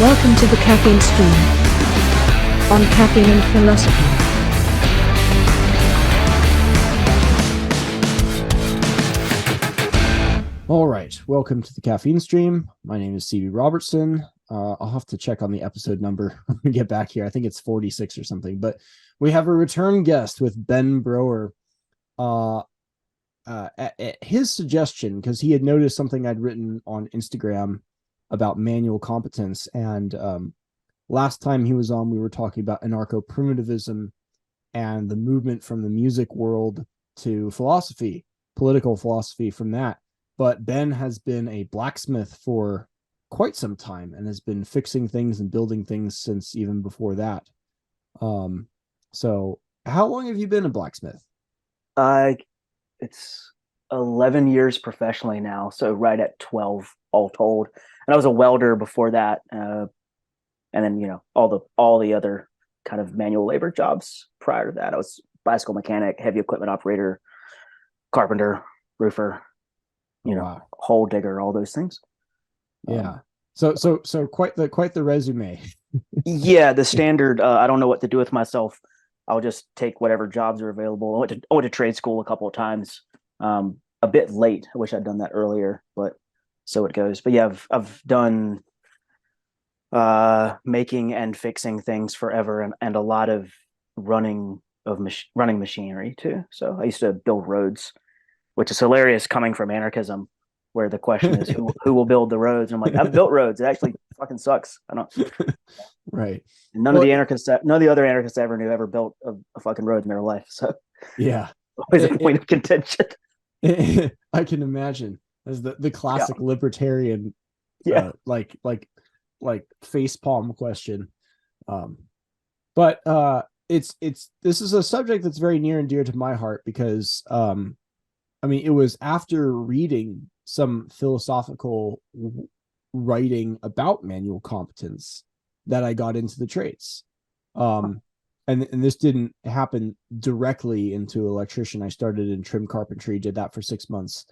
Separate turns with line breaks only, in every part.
Welcome to the Caffeine Stream on Caffeine and Philosophy.
All right, welcome to the Caffeine Stream. My name is CB Robertson. I'll have to check on the episode number when we get back here. I think it's 46 or something, but we have a return guest with Ben Brower. At his suggestion, because he had noticed something I'd written on Instagram about manual competence, and last time he was on, we were talking about anarcho-primitivism and the movement from the music world to philosophy, political philosophy from that. But Ben has been a blacksmith for quite some time and has been fixing things and building things since even before that. So how long have you been a blacksmith?
It's 11 years professionally now, so right at 12 all told. And I was a welder before that, and then all the other kind of manual labor jobs prior to that. I was bicycle mechanic, heavy equipment operator, carpenter, roofer,
Wow.
hole digger, all those things.
Yeah. So quite the resume.
Yeah, the standard. I don't know what to do with myself. I'll just take whatever jobs are available. I went to trade school a couple of times. A bit late. I wish I'd done that earlier, but so it goes. But yeah, I've done making and fixing things forever, and a lot of running machinery too. So I used to build roads, which is hilarious coming from anarchism, where the question is who will build the roads. And I'm like, I've built roads. It actually fucking sucks. I don't.
Right.
None of the other anarchists I ever knew ever built a fucking road in their life. So
yeah,
always a point of contention.
I can imagine as the classic libertarian, like face palm question. But this is a subject that's very near and dear to my heart because it was after reading some philosophical writing about manual competence that I got into the trades. And this didn't happen directly into electrician. I started in trim carpentry, did that for 6 months,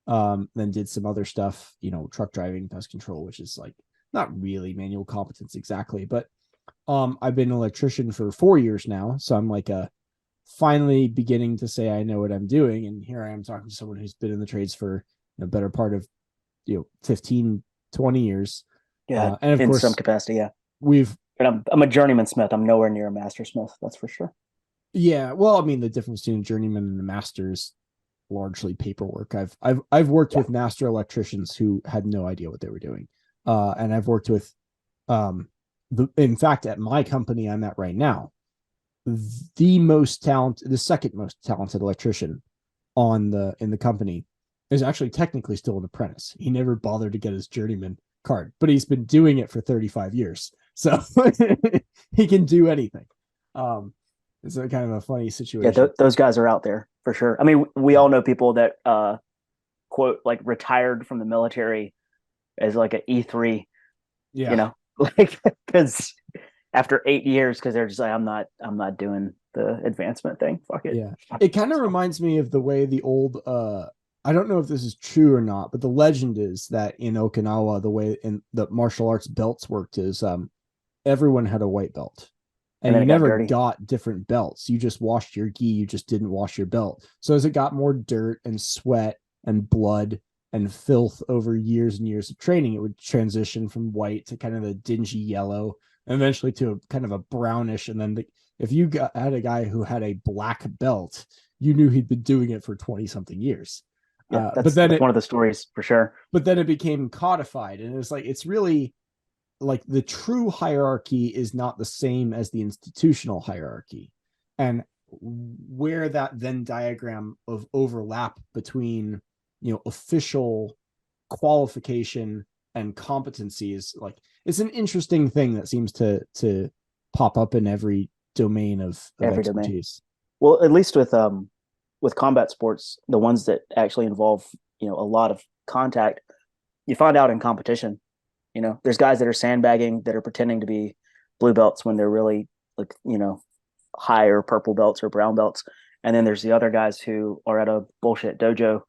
then did some other stuff, truck driving, pest control, which is like not really manual competence exactly, but I've been an electrician for 4 years now. So I'm like finally beginning to say I know what I'm doing. And here I am talking to someone who's been in the trades for a better part of 15, 20 years.
Yeah,
and of
in
course,
some capacity, yeah.
And
I'm a journeyman smith. I'm nowhere near a master smith, that's for sure.
Yeah, well, the difference between a journeyman and a master is largely paperwork. I've worked with master electricians who had no idea what they were doing, and I've worked with, in fact, at my company I'm at right now, the second most talented electrician in the company is actually technically still an apprentice. He never bothered to get his journeyman card, but he's been doing it for 35 years. So he can do anything. It's a kind of a funny situation.
Yeah, those guys are out there for sure. We all know people that quote like retired from the military as like an E3.
Yeah,
like because after 8 years, because they're just like, I'm not doing the advancement thing. Fuck it.
Yeah, it kind of reminds me of the way the old I don't know if this is true or not, but the legend is that in Okinawa, the way in the martial arts belts worked is everyone had a white belt. And you never got different belts. You just washed your gi. You just didn't wash your belt. So as it got more dirt and sweat and blood and filth over years and years of training, it would transition from white to kind of a dingy yellow, and eventually to a kind of a brownish. And then if you had a guy who had a black belt, you knew he'd been doing it for 20 something years.
Yeah, that's one of the stories for sure.
But then it became codified, and it's really like the true hierarchy is not the same as the institutional hierarchy, and where that Venn diagram of overlap between official qualification and competency is like, it's an interesting thing that seems to pop up in every domain of expertise.
Well, at least with combat sports, the ones that actually involve a lot of contact, you find out in competition. There's guys that are sandbagging, that are pretending to be blue belts when they're really like, higher purple belts or brown belts. And then there's the other guys who are at a bullshit dojo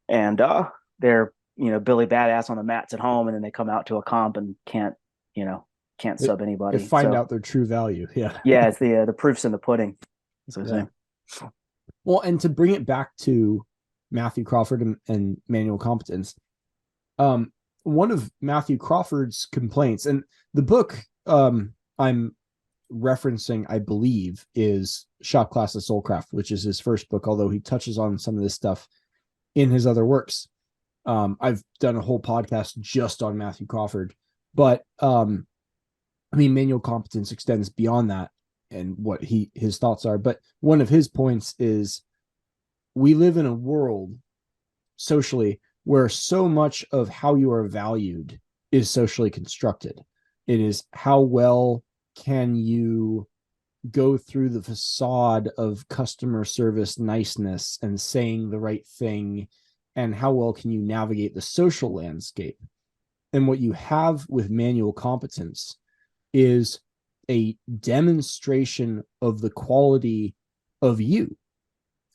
and they're Billy Badass on the mats at home, and then they come out to a comp and can't can't sub anybody.
They find out their true value. Yeah.
Yeah, it's the proof's in the pudding. That's what I'm saying.
Well, and to bring it back to Matthew Crawford and manual competence, one of Matthew Crawford's complaints, and the book I'm referencing, I believe, is Shop Class of Soulcraft, which is his first book, although he touches on some of this stuff in his other works. I've done a whole podcast just on Matthew Crawford, but manual competence extends beyond that and what his thoughts are. But one of his points is we live in a world socially where so much of how you are valued is socially constructed. It is how well can you go through the facade of customer service niceness and saying the right thing, and how well can you navigate the social landscape. And what you have with manual competence is a demonstration of the quality of you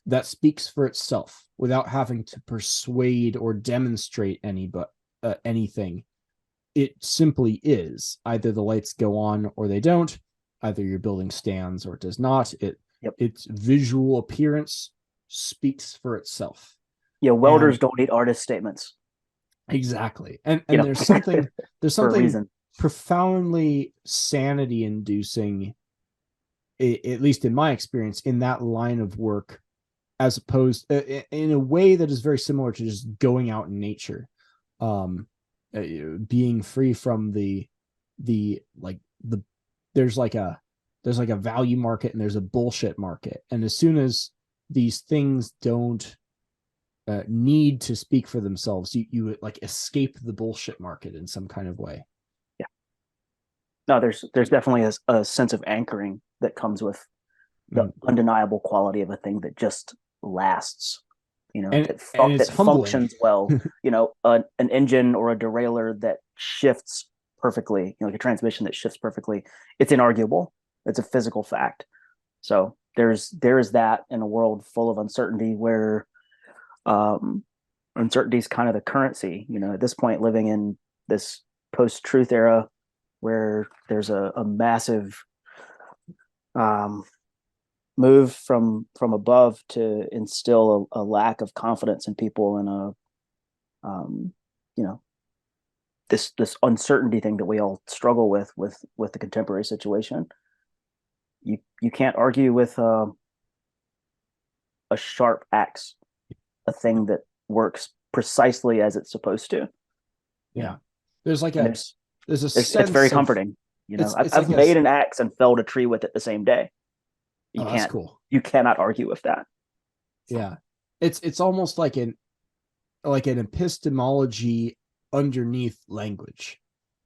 that speaks for itself without having to persuade or demonstrate anything. It simply is. Either the lights go on or they don't. Either your building stands or it does not. Its visual appearance speaks for itself.
Yeah, welders don't need artist statements.
Exactly. And there's something profoundly sanity inducing, at least in my experience, in that line of work, as opposed in a way that is very similar to just going out in nature, being free from there's like a value market and there's a bullshit market. And as soon as these things don't need to speak for themselves, you like escape the bullshit market in some kind of way.
Yeah. No, there's definitely a sense of anchoring that comes with the undeniable quality of a thing that just lasts. That functions well. An engine or a derailleur that shifts perfectly, like a transmission that shifts perfectly. It's inarguable. It's a physical fact. So there's that in a world full of uncertainty where uncertainty is kind of the currency. At this point, living in this post-truth era where there's a massive move from above to instill a lack of confidence in people and this uncertainty thing that we all struggle with the contemporary situation. You can't argue with a sharp axe, a thing that works precisely as it's supposed to.
Yeah, there's it's
very comforting. I've made an axe and felled a tree with it the same day.
That's cool.
You cannot argue with that.
Yeah, it's almost like an epistemology underneath language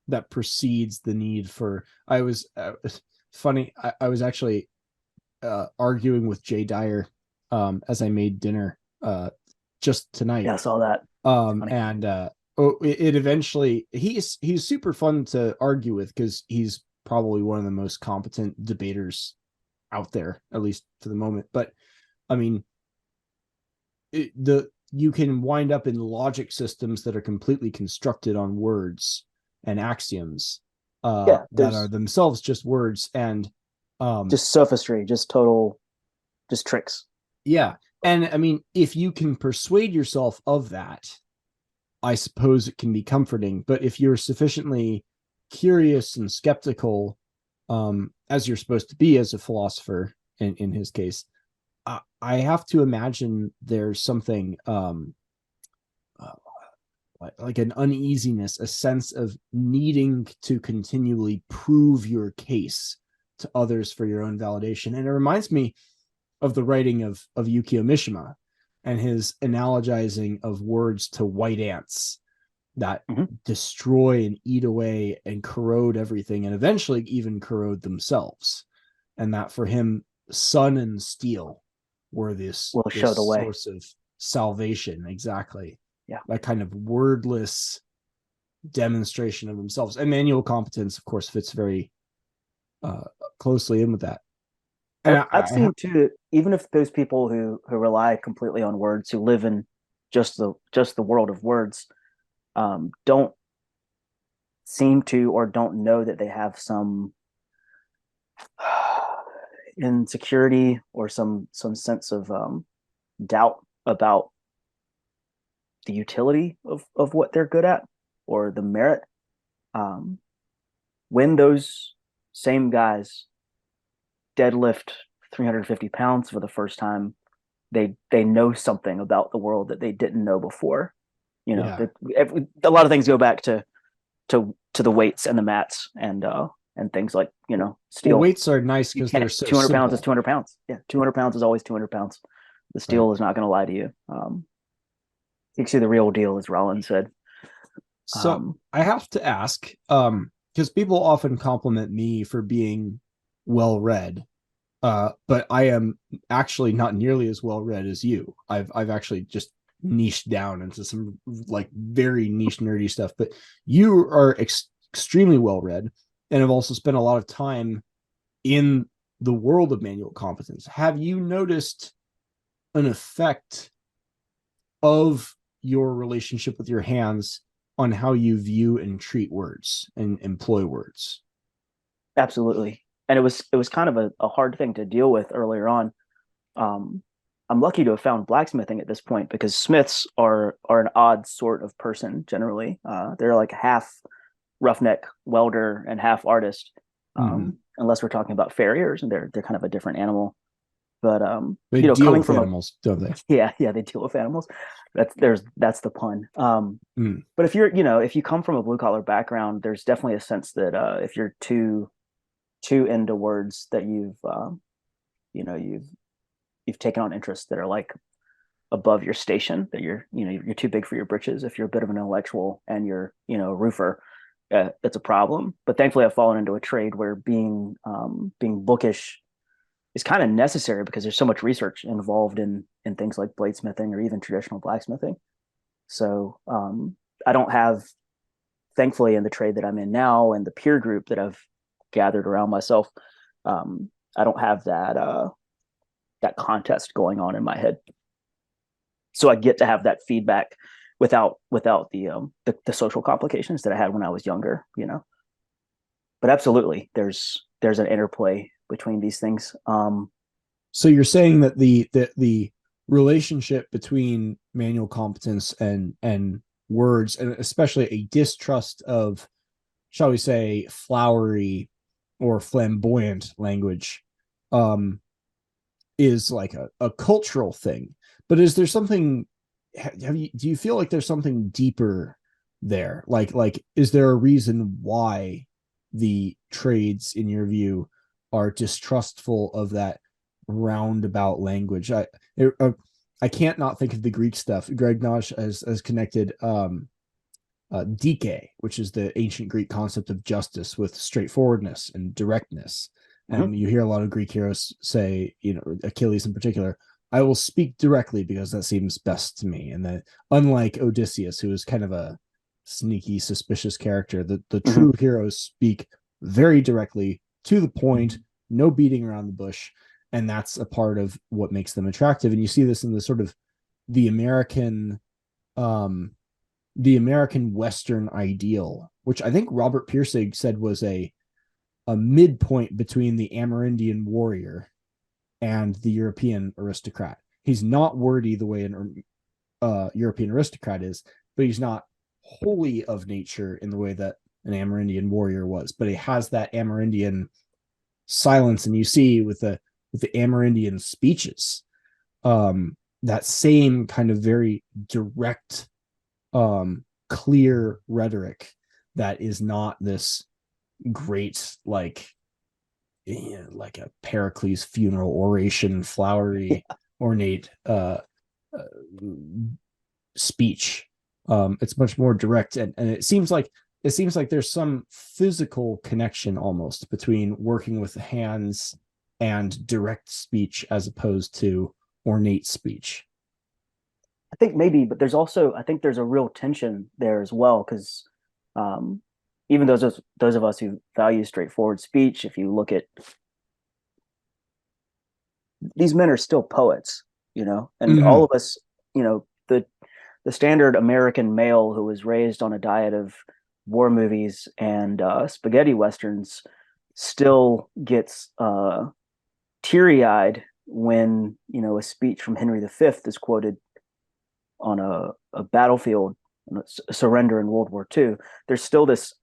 that precedes the need for. I was funny. I was actually arguing with Jay Dyer as I made dinner just tonight.
Yeah, I saw that.
And it eventually he's super fun to argue with because he's probably one of the most competent debaters out there, at least for the moment. But I mean, you can wind up in logic systems that are completely constructed on words and axioms that are themselves just words and
just sophistry, just tricks.
Yeah. And I mean, if you can persuade yourself of that, I suppose it can be comforting. But if you're sufficiently curious and skeptical, as you're supposed to be as a philosopher, in his case, I have to imagine there's something like an uneasiness, a sense of needing to continually prove your case to others for your own validation. And it reminds me of the writing of Yukio Mishima and his analogizing of words to white ants that destroy and eat away and corrode everything and eventually even corrode themselves. And that for him, sun and steel were this source of salvation. Exactly.
Yeah.
That kind of wordless demonstration of themselves. And manual competence, of course, fits very closely in with that.
And I've seen too, even if those people who rely completely on words, who live in just the world of words, don't seem to or don't know that they have some insecurity or some sense of doubt about the utility of what they're good at or the merit. When those same guys deadlift 350 pounds for the first time, they know something about the world that they didn't know before. You know, a lot of things go back to the weights and the mats and things like, you know, steel.
Well, weights are nice because they're so
200
simple.
pounds is 200 pounds. Yeah, 200 pounds is always 200 pounds. The steel is not going to lie to you. You see the real deal, as Rollins said.
So I have to ask, because people often compliment me for being well-read, but I am actually not nearly as well-read as you. I've actually just niched down into some like very niche nerdy stuff, but you are extremely well-read and have also spent a lot of time in the world of manual competence. Have you noticed an effect of your relationship with your hands on how you view and treat words and employ words?
Absolutely. And it was kind of a hard thing to deal with earlier on. I'm lucky to have found blacksmithing at this point, because smiths are an odd sort of person generally. They're like half roughneck welder and half artist, unless we're talking about farriers, and they're kind of a different animal. But
they deal coming with from animals, don't they?
Yeah, they deal with animals. That's the pun. But if you come from a blue collar background, there's definitely a sense that if you're too into words, that you've taken on interests that are like above your station, that you're too big for your britches. If you're a bit of an intellectual and you're a roofer, it's a problem. But thankfully, I've fallen into a trade where being bookish is kind of necessary, because there's so much research involved in things like bladesmithing or even traditional blacksmithing. So I don't have, thankfully, in the trade that I'm in now and the peer group that I've gathered around myself, I don't have that contest going on in my head. So I get to have that feedback without the social complications that I had when I was younger, But absolutely, there's an interplay between these things.
So you're saying that the relationship between manual competence and words, and especially a distrust of, shall we say, flowery or flamboyant language, is like a cultural thing. But is there something? Do you feel like there's something deeper there? Like is there a reason why the trades, in your view, are distrustful of that roundabout language? I can't not think of the Greek stuff. Greg Nosh has connected dike, which is the ancient Greek concept of justice, with straightforwardness and directness. And you hear a lot of Greek heroes say, Achilles in particular, I will speak directly because that seems best to me. And that, unlike Odysseus, who is kind of a sneaky, suspicious character, the true heroes speak very directly, to the point, no beating around the bush. And that's a part of what makes them attractive. And you see this in the sort of the American Western ideal, which I think Robert Pirsig said was a midpoint between the Amerindian warrior and the European aristocrat. He's not wordy the way an European aristocrat is, but he's not wholly of nature in the way that an Amerindian warrior was. But he has that Amerindian silence, and you see with the Amerindian speeches, that same kind of very direct, clear rhetoric that is not this great like a Pericles funeral oration, flowery, ornate speech. It's much more direct, and it seems like there's some physical connection almost between working with the hands and direct speech as opposed to ornate speech.
I think maybe, but there's a real tension there as well, because even those of us who value straightforward speech, if you look at, these men are still poets, and all of us, the standard American male who was raised on a diet of war movies and spaghetti westerns still gets teary-eyed when, you know, a speech from Henry V is quoted on a battlefield, a surrender in World War II. There's still this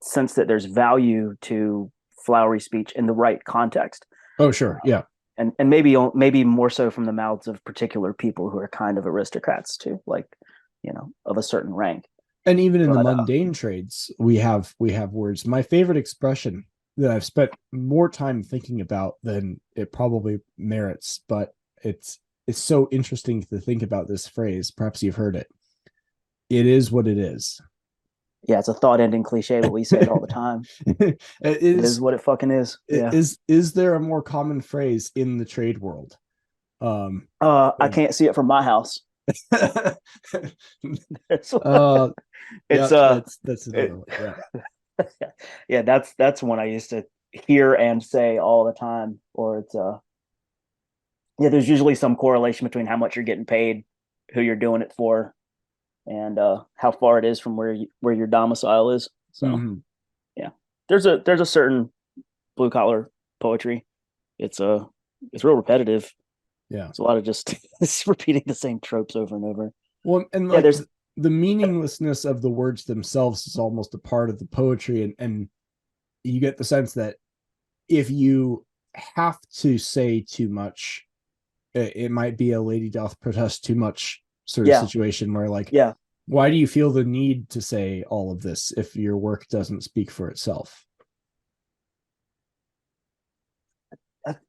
sense that there's value to flowery speech in the right context.
Oh, sure. Yeah.
And maybe more so from the mouths of particular people who are kind of aristocrats too, like, you know, of a certain rank.
And even in the mundane trades, we have words. My favorite expression that I've spent more time thinking about than it probably merits, but it's so interesting to think about this phrase. Perhaps you've heard it. It is what it is.
Yeah, it's a thought-ending cliche, but we say it all the time. It is what it fucking is. Yeah.
Is there a more common phrase in the trade world?
I can't see it from my house. That's another one. Yeah. Yeah, that's one I used to hear and say all the time. Or it's yeah, there's usually some correlation between how much you're getting paid, who you're doing it for, and how far it is from where your domicile is. So yeah, there's a certain blue collar poetry. It's real repetitive.
Yeah,
it's a lot of just it's repeating the same tropes over and over.
Well, and like, there's the meaninglessness of the words themselves is almost a part of the poetry, and you get the sense that if you have to say too much, it might be a lady doth protest too much sort of situation where, like, why do you feel the need to say all of this if your work doesn't speak for itself?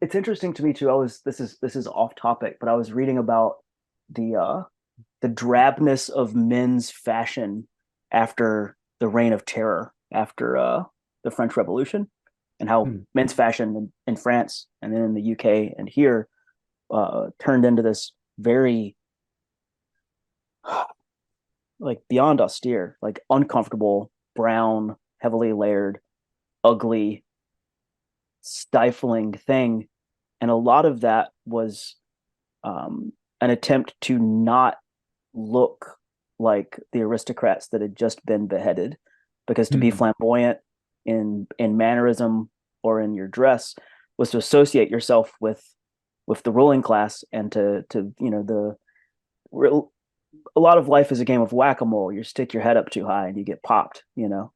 It's interesting to me too. This is off topic, but I was reading about the drabness of men's fashion after the Reign of Terror, after the French Revolution, and how men's fashion in France and then in the UK and here turned into this very like beyond austere, like uncomfortable, brown, heavily layered, ugly, stifling thing. And a lot of that was an attempt to not look like the aristocrats that had just been beheaded, because to be flamboyant in mannerism or in your dress was to associate yourself with the ruling class, and to you know, a lot of life is a game of whack-a-mole. You stick your head up too high and you get popped, you know.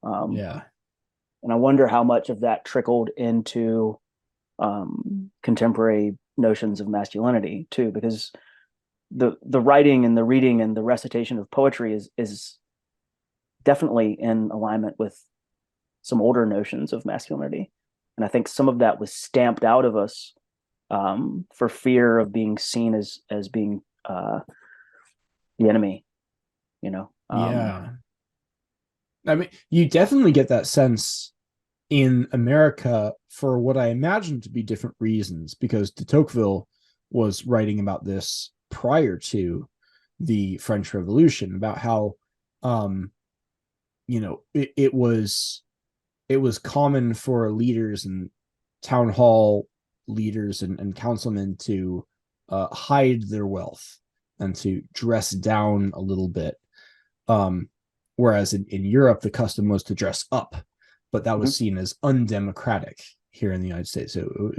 And I wonder how much of that trickled into contemporary notions of masculinity too, because the writing and the reading and the recitation of poetry is definitely in alignment with some older notions of masculinity. And I think some of that was stamped out of us for fear of being seen as being the enemy, you know.
I mean, you definitely get that sense in America for what I imagine to be different reasons, because de Tocqueville was writing about this prior to the French Revolution, about how you know, it was common for leaders and town hall leaders and councilmen to hide their wealth and to dress down a little bit, whereas in Europe the custom was to dress up, but that was seen as undemocratic here in the United States. So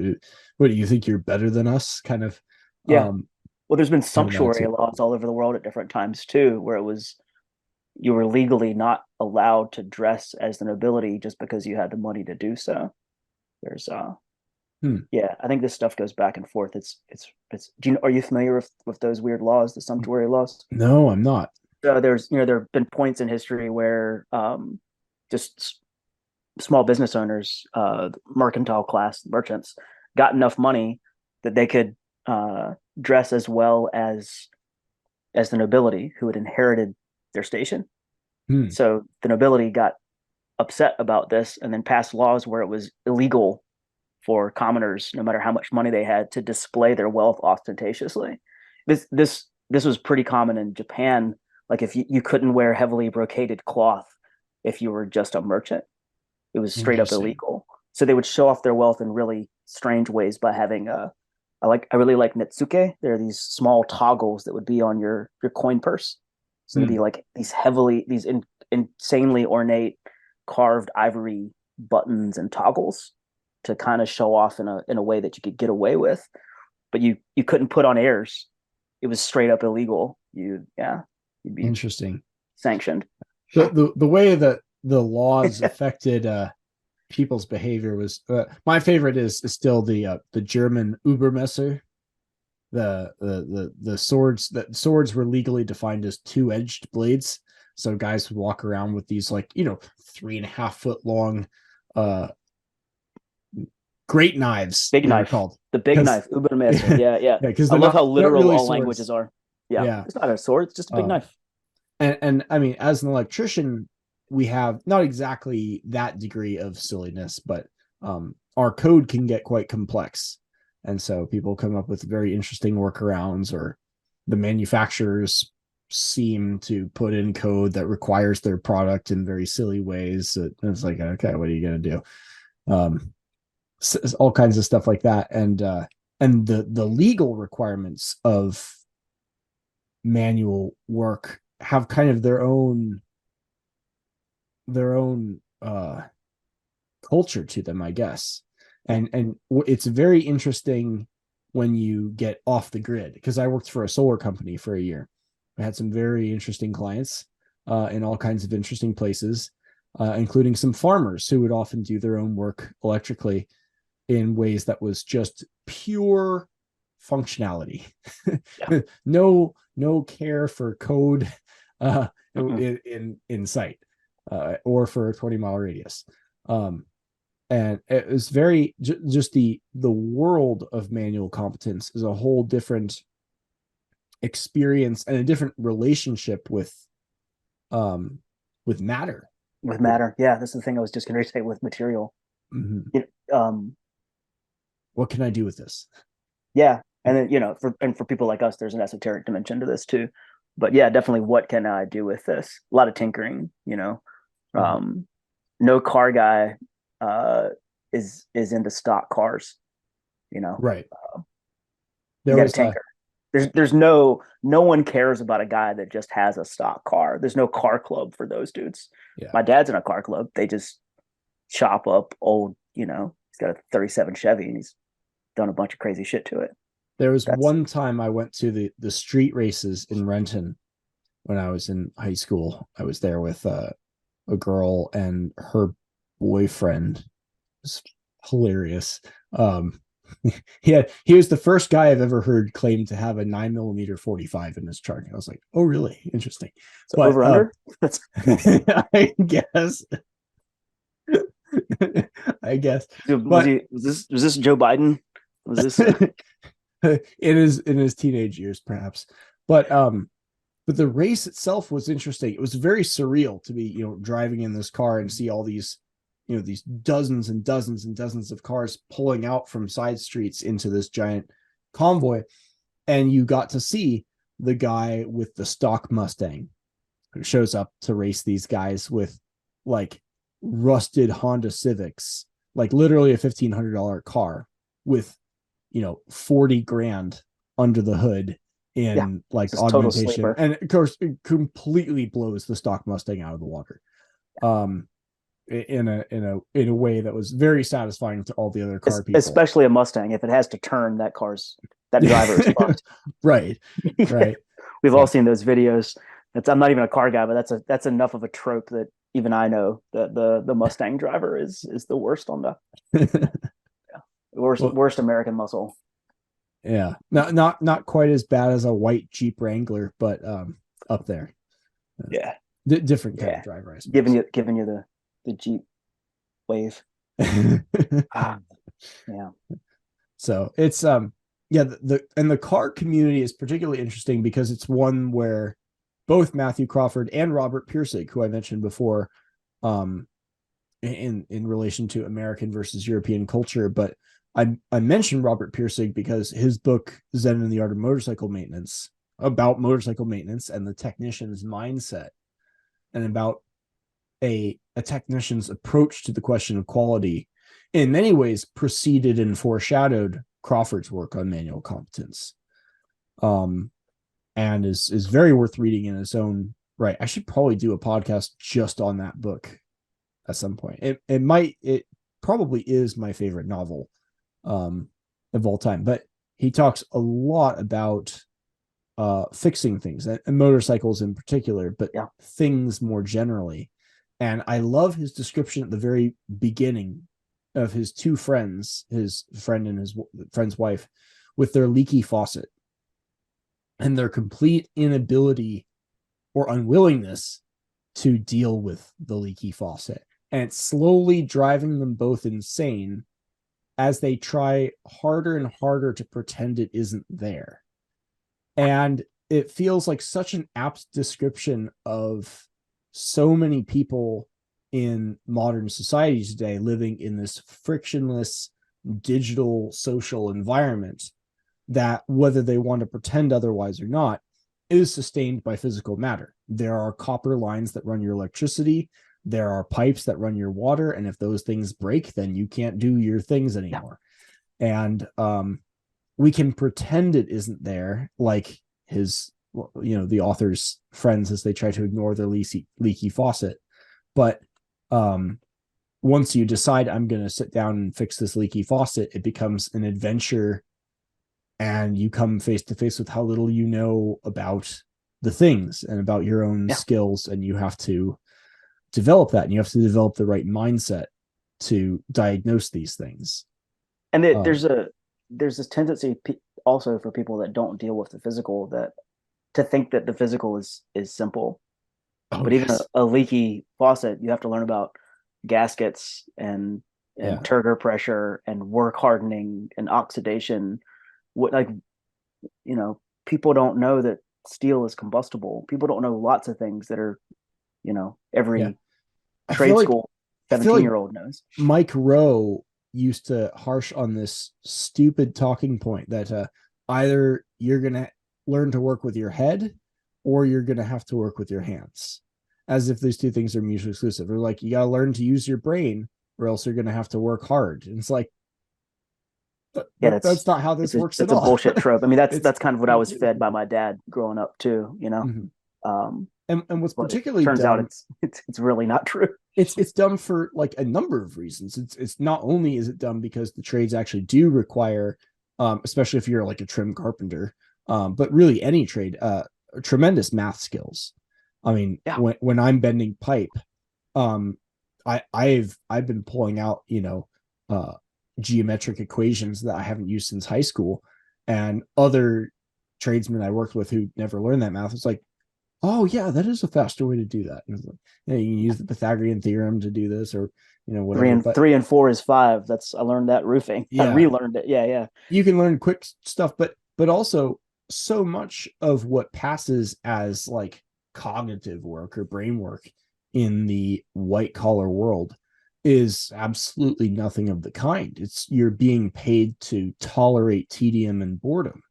what do you think, you're better than us, kind of?
Well, there's been sumptuary laws all over the world at different times too, where it was you were legally not allowed to dress as the nobility just because you had the money to do so. There's yeah, I think this stuff goes back and forth. It's are you familiar with those weird laws, the sumptuary laws?
No, I'm not.
So there's, you know, there have been points in history where just small business owners, mercantile class merchants, got enough money that they could dress as well as the nobility who had inherited their station. So the nobility got upset about this and then passed laws where it was illegal for commoners, no matter how much money they had, to display their wealth ostentatiously. This was pretty common in Japan. Like, if you couldn't wear heavily brocaded cloth if you were just a merchant, it was straight up illegal. So they would show off their wealth in really strange ways by having I really like netsuke. There are these small toggles that would be on your coin purse. So they'd be like these insanely ornate carved ivory buttons and toggles to kind of show off in a way that you could get away with, but you couldn't put on airs. It was straight up illegal. You'd be
Interesting.
sanctioned.
The way that the laws affected people's behavior was my favorite is still the German Übermesser. The swords, that swords were legally defined as two-edged blades, so guys would walk around with these 3.5 foot long great knives,
big knife
called
the big knife Übermesser. Yeah
because
I love how literal
really
all
swords.
Languages are.
Yeah,
it's not a sword, it's just a big knife.
And I mean, as an electrician, we have not exactly that degree of silliness, but our code can get quite complex. And so people come up with very interesting workarounds, or the manufacturers seem to put in code that requires their product in very silly ways. And it's like, okay, what are you going to do? So all kinds of stuff like that. And the legal requirements of manual work have kind of their own culture to them, I guess. And it's very interesting when you get off the grid, because I worked for a solar company for a year. I had some very interesting clients in all kinds of interesting places, including some farmers who would often do their own work electrically in ways that was just pure functionality. no care for code in sight, or for a 20-mile radius. And it was very just the world of manual competence is a whole different experience and a different relationship with matter.
With matter, yeah, that's the thing I was just going to say with material.
Mm-hmm. What can I do with this?
Yeah, and then for people like us, there's an esoteric dimension to this too. But yeah, definitely, what can I do with this? A lot of tinkering. Mm-hmm. No car guy is into stock cars,
right.
You got a tinker. There's no one cares about a guy that just has a stock car. There's no car club for those dudes.
Yeah.
My dad's in a car club. They just chop up old, he's got a 37 Chevy and he's done a bunch of crazy shit to it.
There was one time I went to the street races in Renton when I was in high school. I was there with a girl and her boyfriend. It was hilarious. He was the first guy I've ever heard claim to have a 9mm 45 in his truck. I was like, oh, really? Interesting.
So over under?
I guess. I guess.
Was this Joe Biden? Was this
in his teenage years, perhaps? But the race itself was interesting. It was very surreal to be, driving in this car and see all these, these dozens and dozens and dozens of cars pulling out from side streets into this giant convoy. And you got to see the guy with the stock Mustang who shows up to race these guys with rusted Honda Civics, literally a $1,500 car with, 40 grand under the hood in augmentation. And of course, it completely blows the stock Mustang out of the water. In a way that was very satisfying to all the other car people,
especially a Mustang. If it has to turn, that driver is fucked.
Right.
We've all seen those videos. I'm not even a car guy, but that's enough of a trope that even I know that the Mustang driver is the worst on the worst American muscle.
Yeah, not quite as bad as a white Jeep Wrangler, but up there.
Yeah,
different kind of driver, I
suppose. Giving you the Jeep wave. Yeah.
So it's the car community is particularly interesting because it's one where both Matthew Crawford and Robert Pirsig, who I mentioned before, in relation to American versus European culture, but I mentioned Robert Pirsig because his book Zen and the Art of Motorcycle Maintenance, about motorcycle maintenance and the technician's mindset, and about a technician's approach to the question of quality, in many ways preceded and foreshadowed Crawford's work on manual competence, and is very worth reading in its own Right. I should probably do a podcast just on that book at some point. It probably is my favorite novel of all time, but he talks a lot about fixing things and motorcycles in particular, but things more generally. And I love his description at the very beginning of his two friends, his friend and his friend's wife, with their leaky faucet and their complete inability or unwillingness to deal with the leaky faucet. And it's slowly driving them both insane as they try harder and harder to pretend it isn't there. And it feels like such an apt description of so many people in modern society today living in this frictionless digital social environment that, whether they want to pretend otherwise or not, is sustained by physical matter. There are copper lines that run your electricity. There are pipes that run your water. And if those things break, then you can't do your things anymore. And we can pretend it isn't there, like the author's friends, as they try to ignore their leaky faucet. But once you decide, I'm going to sit down and fix this leaky faucet, it becomes an adventure, and you come face to face with how little you know about the things and about your own skills, and you have to develop that, and you have to develop the right mindset to diagnose these things.
And there's this tendency also for people that don't deal with the physical to think that the physical is simple. But even a leaky faucet, you have to learn about gaskets and turgor pressure and work hardening and oxidation. People don't know that steel is combustible. People don't know lots of things that are, every trade school 17-year-old knows.
Mike Rowe used to harsh on this stupid talking point that either you're going to learn to work with your head or you're going to have to work with your hands, as if those two things are mutually exclusive. They're like, you got to learn to use your brain or else you're going to have to work hard. And it's like, that's not how this works at all.
It's a bullshit trope. I mean, that's kind of what I was fed by my dad growing up too,
Mm-hmm. And what's particularly
turns
dumb,
out it's really not true.
It's dumb for like a number of reasons. It's not only is it dumb because the trades actually do require, especially if you're like a trim carpenter, but really any trade, tremendous math skills. I mean, when I'm bending pipe, I've been pulling out, geometric equations that I haven't used since high school, and other tradesmen I worked with who never learned that math. It's like, oh yeah, that is a faster way to do that. And you can use the Pythagorean theorem to do this, or whatever.
3 and 4 is 5. I learned that roofing.
Yeah.
I relearned it. Yeah.
You can learn quick stuff, but also so much of what passes as like cognitive work or brain work in the white collar world is absolutely nothing of the kind. You're being paid to tolerate tedium and boredom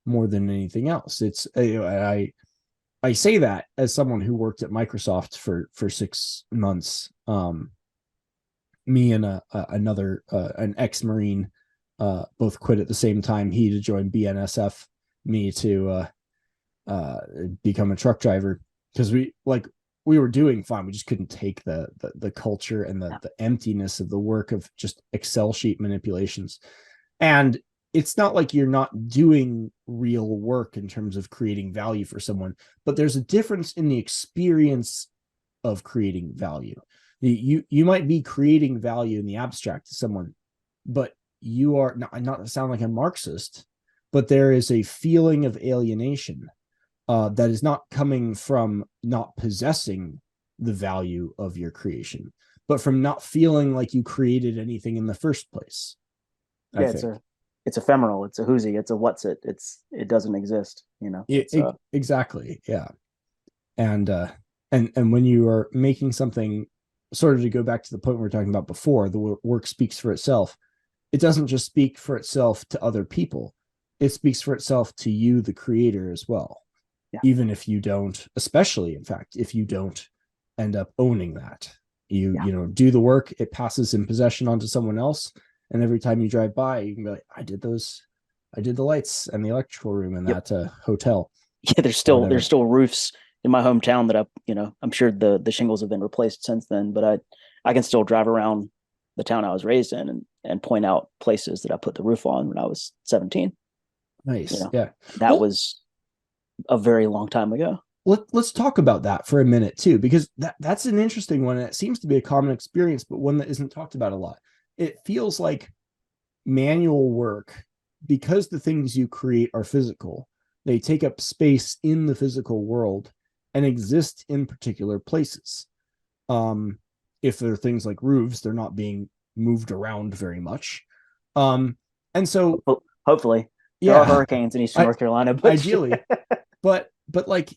more than anything else. I say that as someone who worked at Microsoft for 6 months. Me and another an ex-Marine both quit at the same time. He to join BNSF, me to become a truck driver, because we were doing fine. We just couldn't take the culture and the emptiness of the work of just Excel sheet manipulations. And it's not like you're not doing real work in terms of creating value for someone, but there's a difference in the experience of creating value. You might be creating value in the abstract to someone, but you are not to sound like a Marxist, but there is a feeling of alienation that is not coming from not possessing the value of your creation, but from not feeling like you created anything in the first place.
It's ephemeral. It's a whoozy. It's a what's it. It doesn't exist.
Exactly. Yeah. And when you are making something, sort of to go back to the point we were talking about before, the work speaks for itself. It doesn't just speak for itself to other people. It speaks for itself to you, the creator, as well. Yeah. Even if you don't, especially in fact, if you don't end up owning that, you do the work, it passes in possession onto someone else. And every time you drive by, you can be like, I did the lights and the electrical room in that hotel.
Yeah, there's still roofs in my hometown that I'm sure the shingles have been replaced since then, but I can still drive around the town I was raised in and point out places that I put the roof on when I was 17.
Nice. Yeah.
That was a very long time ago.
Let's talk about that for a minute too, because that's an interesting one. And it seems to be a common experience, but one that isn't talked about a lot. It feels like manual work, because the things you create are physical, they take up space in the physical world and exist in particular places. If there are things like roofs, they're not being moved around very much. And so
hopefully there are hurricanes in Eastern North Carolina, but
ideally, but like,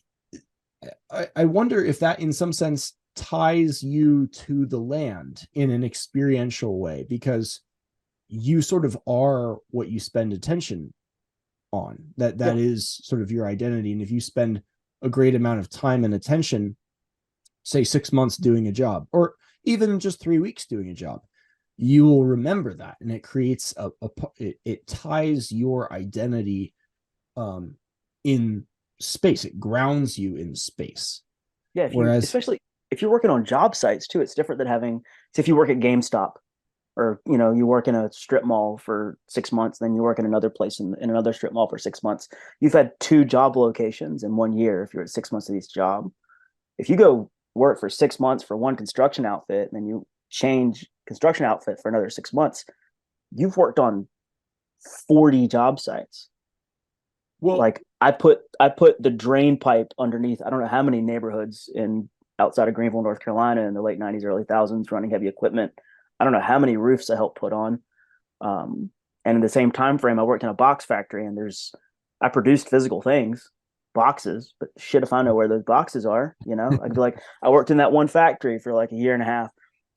I wonder if that in some sense ties you to the land in an experiential way, because you sort of are what you spend attention on. That is sort of your identity. And if you spend a great amount of time and attention, say 6 months doing a job, or even just 3 weeks doing a job, you will remember that, and it creates it ties your identity in space. It grounds you in space.
Yeah, especially if you're working on job sites too, it's different than having. So if you work at GameStop, or you work in a strip mall for 6 months, then you work in another place in another strip mall for 6 months. You've had 2 job locations in 1 year if you're at 6 months of each job. If you go work for 6 months for one construction outfit, and then you change construction outfit for another 6 months, you've worked on 40 job sites. Well, like I put the drain pipe underneath I don't know how many neighborhoods outside of Greenville, North Carolina in the late 90s, early 2000s, running heavy equipment. I don't know how many roofs I helped put on. And in the same time frame, I worked in a box factory, and I produced physical things, boxes, but shit if I know where those boxes are, I'd be like, I worked in that one factory for like a year and a half.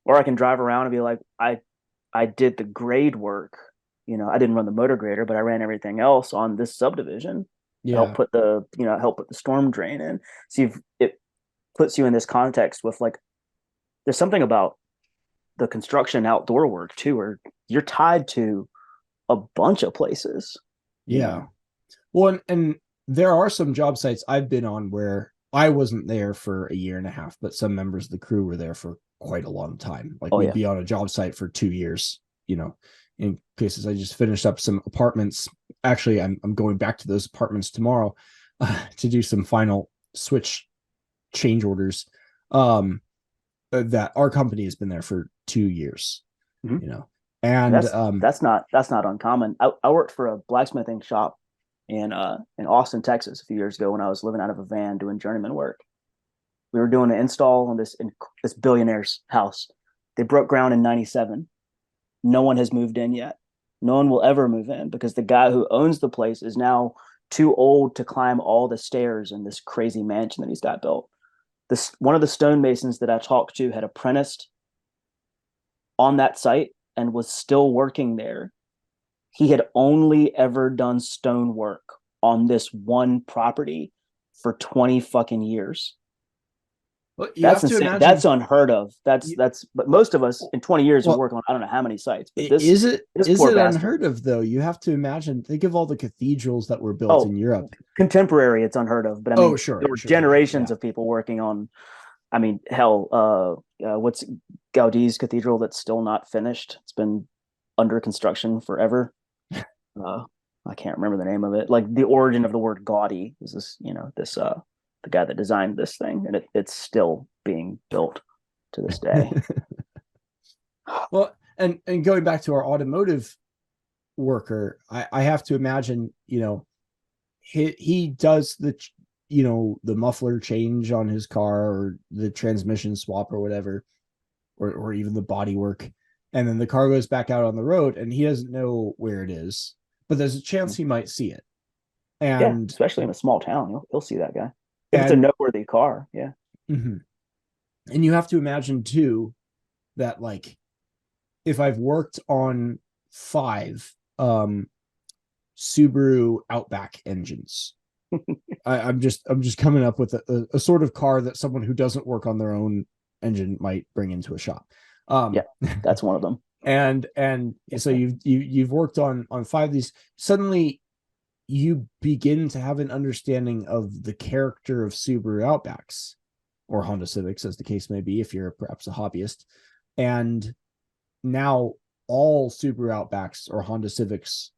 Or I can drive around and be like, I did the grade work. I didn't run the motor grader, but I ran everything else on this subdivision. Yeah. Help put the storm drain in. So it puts you in this context with like, there's something about the construction outdoor work too, where you're tied to a bunch of places.
Yeah. Well, and there are some job sites I've been on where I wasn't there for a year and a half, but some members of the crew were there for quite a long time. Like we'd be on a job site for 2 years, in cases. I just finished up some apartments. Actually, I'm going back to those apartments tomorrow to do some final switch change orders. That our company has been there for 2 years, and
that's not uncommon. I worked for a blacksmithing shop in Austin, Texas a few years ago when I was living out of a van doing journeyman work. We were doing an install on this billionaire's house. They broke ground in 97. No one has moved in yet. No one will ever move in because the guy who owns the place is now too old to climb all the stairs in this crazy mansion that he's got built. One of the stonemasons that I talked to had apprenticed on that site and was still working there. He had only ever done stone work on this one property for 20 fucking years.
Well,
that's insane. Imagine, that's unheard of. But most of us in 20 years will work on I don't know how many sites. But
is it unheard of though? You have to imagine. Think of all the cathedrals that were built in Europe.
Contemporary, it's unheard of. But I mean,
sure,
there were generations of people working on. I mean, hell, what's Gaudi's cathedral that's still not finished? It's been under construction forever. I can't remember the name of it. Like the origin of the word Gaudi is this, the guy that designed this thing, and it's still being built to this day.
Well, and going back to our automotive worker, I have to imagine, he does the muffler change on his car or the transmission swap or whatever, or even the body work. And then the car goes back out on the road and he doesn't know where it is, but there's a chance he might see it. And
especially in a small town, he'll see that guy. If it's a noteworthy car. Yeah.
Mm-hmm. And you have to imagine too, that like, if I've worked on 5 Subaru Outback engines, I'm just coming up with a sort of car that someone who doesn't work on their own engine might bring into a shop.
That's one of them.
And so you've worked on 5 of these. Suddenly you begin to have an understanding of the character of Subaru Outbacks or Honda Civics, as the case may be, if you're perhaps a hobbyist. And now all Subaru Outbacks or Honda Civics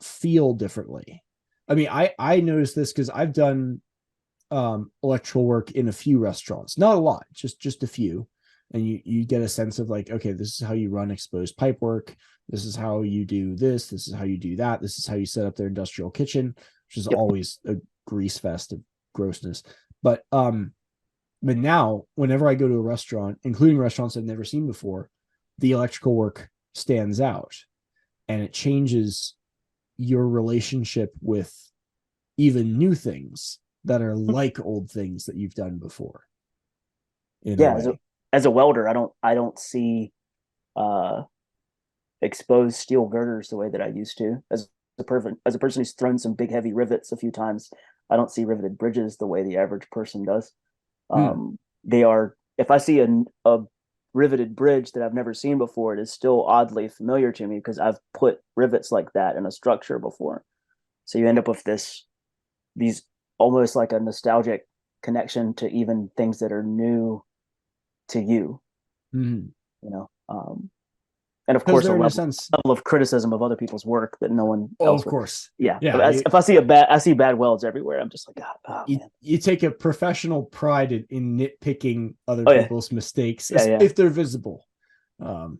feel differently. I mean, I noticed this because I've done electrical work in a few restaurants, not a lot, just a few. And you get a sense of like, okay, this is how you run exposed pipe work. This is how you do this. This is how you do that. This is how you set up their industrial kitchen, which is always a grease fest of grossness. But now whenever I go to a restaurant, including restaurants I've never seen before, the electrical work stands out, and it changes your relationship with even new things that are like old things that you've done before.
As a welder, I don't see exposed steel girders the way that I used to. As a person who's thrown some big heavy rivets a few times, I don't see riveted bridges the way the average person does. They are, if I see a riveted bridge that I've never seen before, it is still oddly familiar to me because I've put rivets like that in a structure before. So you end up with these almost like a nostalgic connection to even things that are new to you. You know, and of course a level of criticism of other people's work that no one else
of course
yeah if I see bad welds everywhere, I'm just like,
you take a professional pride in nitpicking other people's mistakes if they're visible. You'd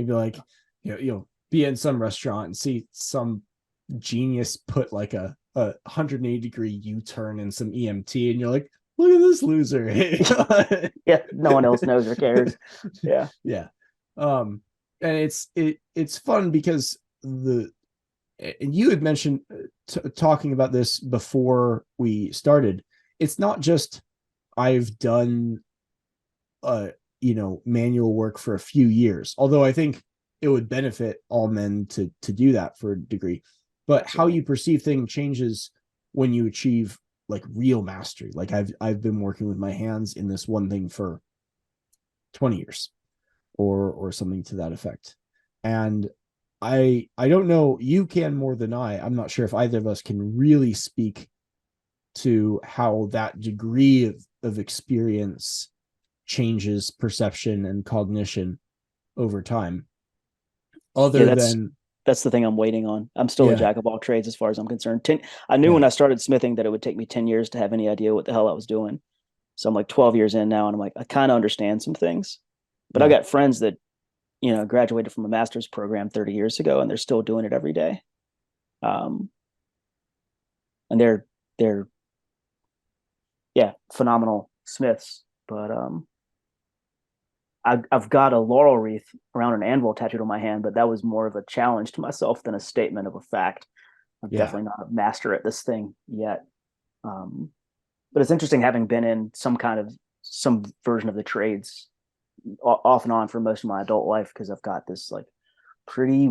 be like, you'll be in some restaurant and see some genius put like a 180-degree U-turn and some EMT, and you're like, look at this loser.
No one else knows or cares.
And it's fun because and you had mentioned talking about this before we started. It's not just I've done manual work for a few years, although I think it would benefit all men to do that for a degree, but how you perceive things changes when you achieve like real mastery. Like I've been working with my hands in this one thing for 20 years or something to that effect. And I don't know, you can more than I'm not sure if either of us can really speak to how that degree of experience changes perception and cognition over time.
That's the thing I'm waiting on. I'm still a jack of all trades as far as I'm concerned. I knew when I started smithing that it would take me 10 years to have any idea what the hell I was doing. So I'm like 12 years in now, and I'm like, I kind of understand some things. But I got friends that, graduated from a master's program 30 years ago, and they're still doing it every day. And they're phenomenal smiths. But I've got a laurel wreath around an anvil tattooed on my hand, but that was more of a challenge to myself than a statement of a fact. I'm definitely not a master at this thing yet. But it's interesting having been in some version of the trades off and on for most of my adult life, because I've got this like pretty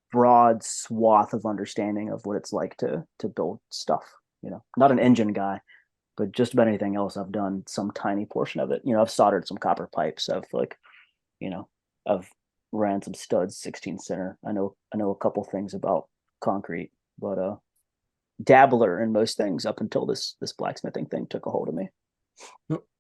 broad swath of understanding of what it's like to build stuff. Not an engine guy, but just about anything else I've done some tiny portion of it. I've soldered some copper pipes. I've ran some studs 16 center. I know a couple things about concrete, but dabbler in most things up until this blacksmithing thing took a hold of me.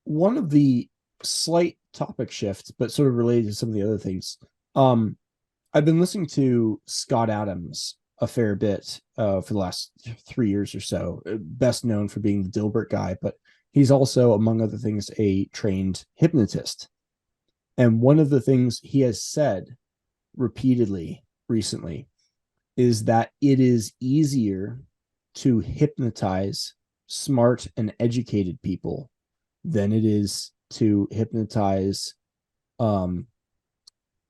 One of the slight topic shifts, but sort of related to some of the other things. I've been listening to Scott Adams a fair bit for the last 3 years or so, best known for being the Dilbert guy, but he's also, among other things, a trained hypnotist. And one of the things he has said repeatedly recently is that it is easier to hypnotize smart and educated people than it is to hypnotize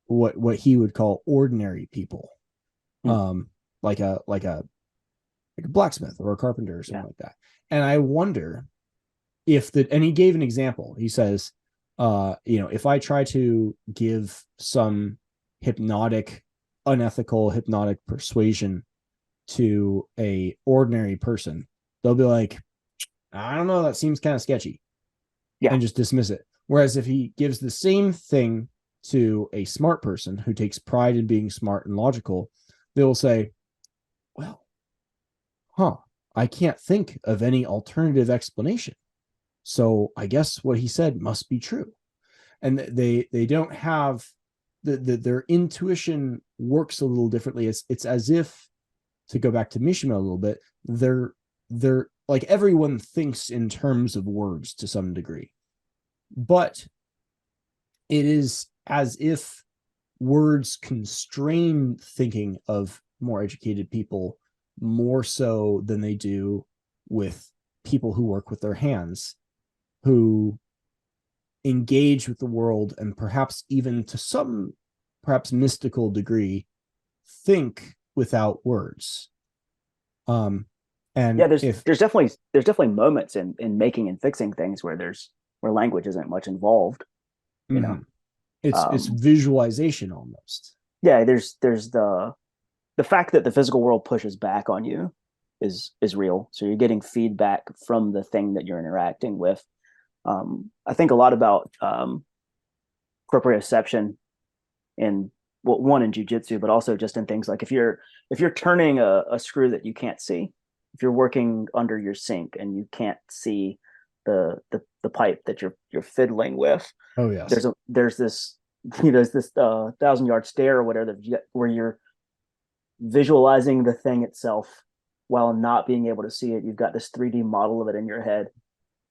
what he would call ordinary people, like a blacksmith or a carpenter or something like that. And I wonder and he gave an example. He says, if I try to give some unethical hypnotic persuasion to a ordinary person, they'll be like, I don't know, that seems kind of sketchy. And just dismiss it. Whereas if he gives the same thing to a smart person who takes pride in being smart and logical, they'll say, well, I can't think of any alternative explanation. So I guess what he said must be true. And they don't have their intuition works a little differently. It's as if, to go back to Mishima a little bit, they're like, everyone thinks in terms of words to some degree, but it is as if words constrain thinking of more educated people more so than they do with people who work with their hands, who engage with the world and perhaps even to some perhaps mystical degree think without words. And
yeah, there's definitely moments in making and fixing things where language isn't much involved. You know,
it's visualization almost.
Yeah, there's the fact that the physical world pushes back on you is real. So you're getting feedback from the thing that you're interacting with. I think a lot about proprioception in one in jiu-jitsu, but also just in things like if you're turning a screw that you can't see, if you're working under your sink and you can't see the pipe that you're fiddling with.
Oh yes.
There's this 1,000-yard stare or whatever where you're visualizing the thing itself while not being able to see it. You've got this 3D model of it in your head,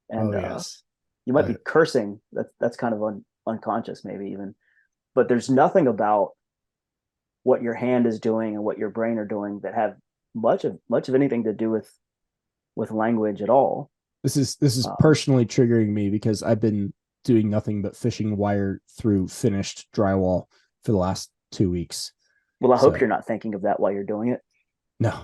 and
yes.
You might be cursing. That's kind of unconscious maybe even, but there's nothing about what your hand is doing and what your brain are doing that have much of anything to do with language at all.
This is personally triggering me because I've been doing nothing but fishing wire through finished drywall for the last 2 weeks.
Well, I hope you're not thinking of that while you're doing it.
No.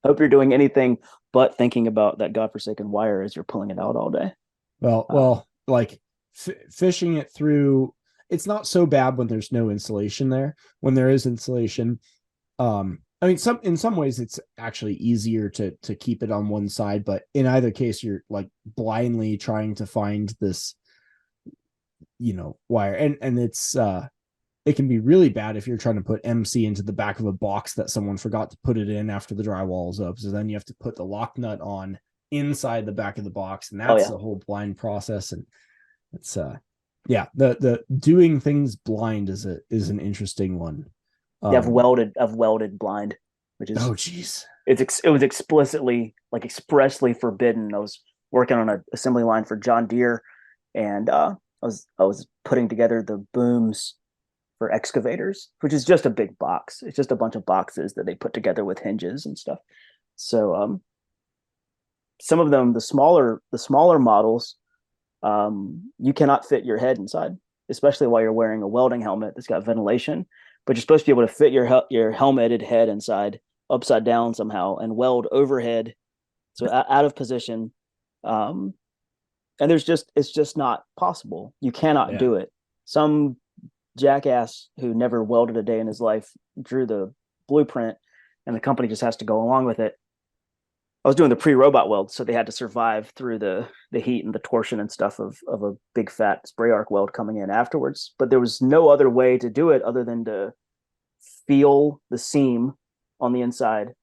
Hope you're doing anything but thinking about that godforsaken wire as you're pulling it out all day.
Well, like fishing it through, it's not so bad when there's no insulation there. When there is insulation, I mean, in some ways it's actually easier to keep it on one side, but in either case, you're like blindly trying to find this, wire, and it's it can be really bad if you're trying to put MC into the back of a box that someone forgot to put it in after the drywall is up. So then you have to put the lock nut on inside the back of the box, and that's the whole blind process. And it's the doing things blind is an interesting one.
I've welded blind, which is it was explicitly, like, expressly forbidden. I was working on an assembly line for John Deere, and I was putting together the booms for excavators, which is just a big box. It's just a bunch of boxes that they put together with hinges and stuff. So some of them, the smaller models, you cannot fit your head inside, especially while you're wearing a welding helmet that's got ventilation. But you're supposed to be able to fit your helmeted head inside, upside down somehow, and weld overhead, so out of position. And it's just not possible. You cannot do it. Some jackass who never welded a day in his life drew the blueprint, and the company just has to go along with it. I was doing the pre-robot weld, so they had to survive through the heat and the torsion and stuff of a big fat spray arc weld coming in afterwards. But there was no other way to do it other than to feel the seam on the inside,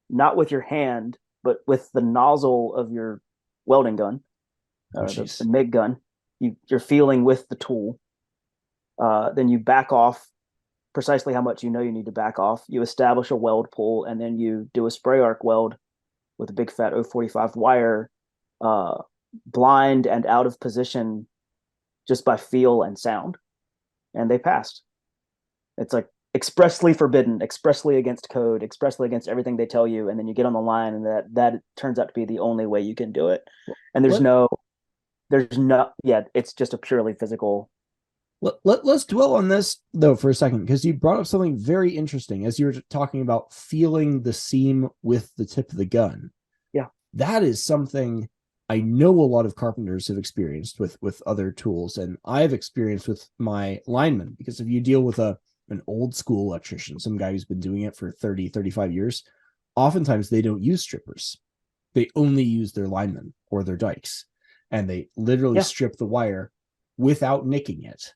not with your hand, but with the nozzle of your welding gun, the MIG gun. You're feeling with the tool. Then you back off precisely how much you need to back off. You establish a weld pull, and then you do a spray arc weld with a big fat 045 wire, blind and out of position just by feel and sound. And they passed. It's like expressly forbidden, expressly against code, expressly against everything they tell you. And then you get on the line, and that turns out to be the only way you can do it. And it's just a purely physical.
Let's dwell on this though for a second, because you brought up something very interesting as you were talking about feeling the seam with the tip of the gun.
Yeah,
that is something I know a lot of carpenters have experienced with other tools, and I've experienced with my linemen, because if you deal with an old school electrician, some guy who's been doing it for 30, 35 years, oftentimes they don't use strippers. They only use their linemen or their dikes, and they literally strip the wire without nicking it.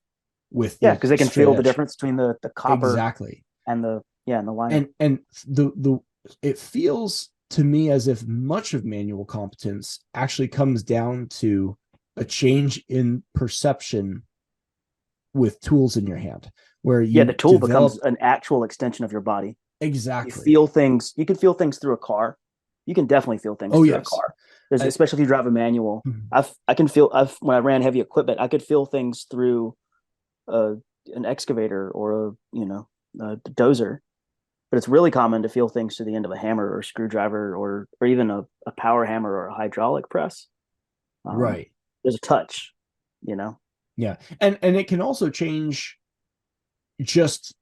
Because they can feel the difference between the copper exactly
and the line.
And the it feels to me as if much of manual competence actually comes down to a change in perception with tools in your hand, where you
The tool becomes an actual extension of your body.
Exactly.
You feel things. You can feel things through a car. You can definitely feel things through a car. Especially if you drive a manual. I can feel. When I ran heavy equipment, I could feel things through an excavator or a dozer. But it's really common to feel things to the end of a hammer or a screwdriver or even a power hammer or a hydraulic press.
Right.
There's a touch,
Yeah. And it can also change just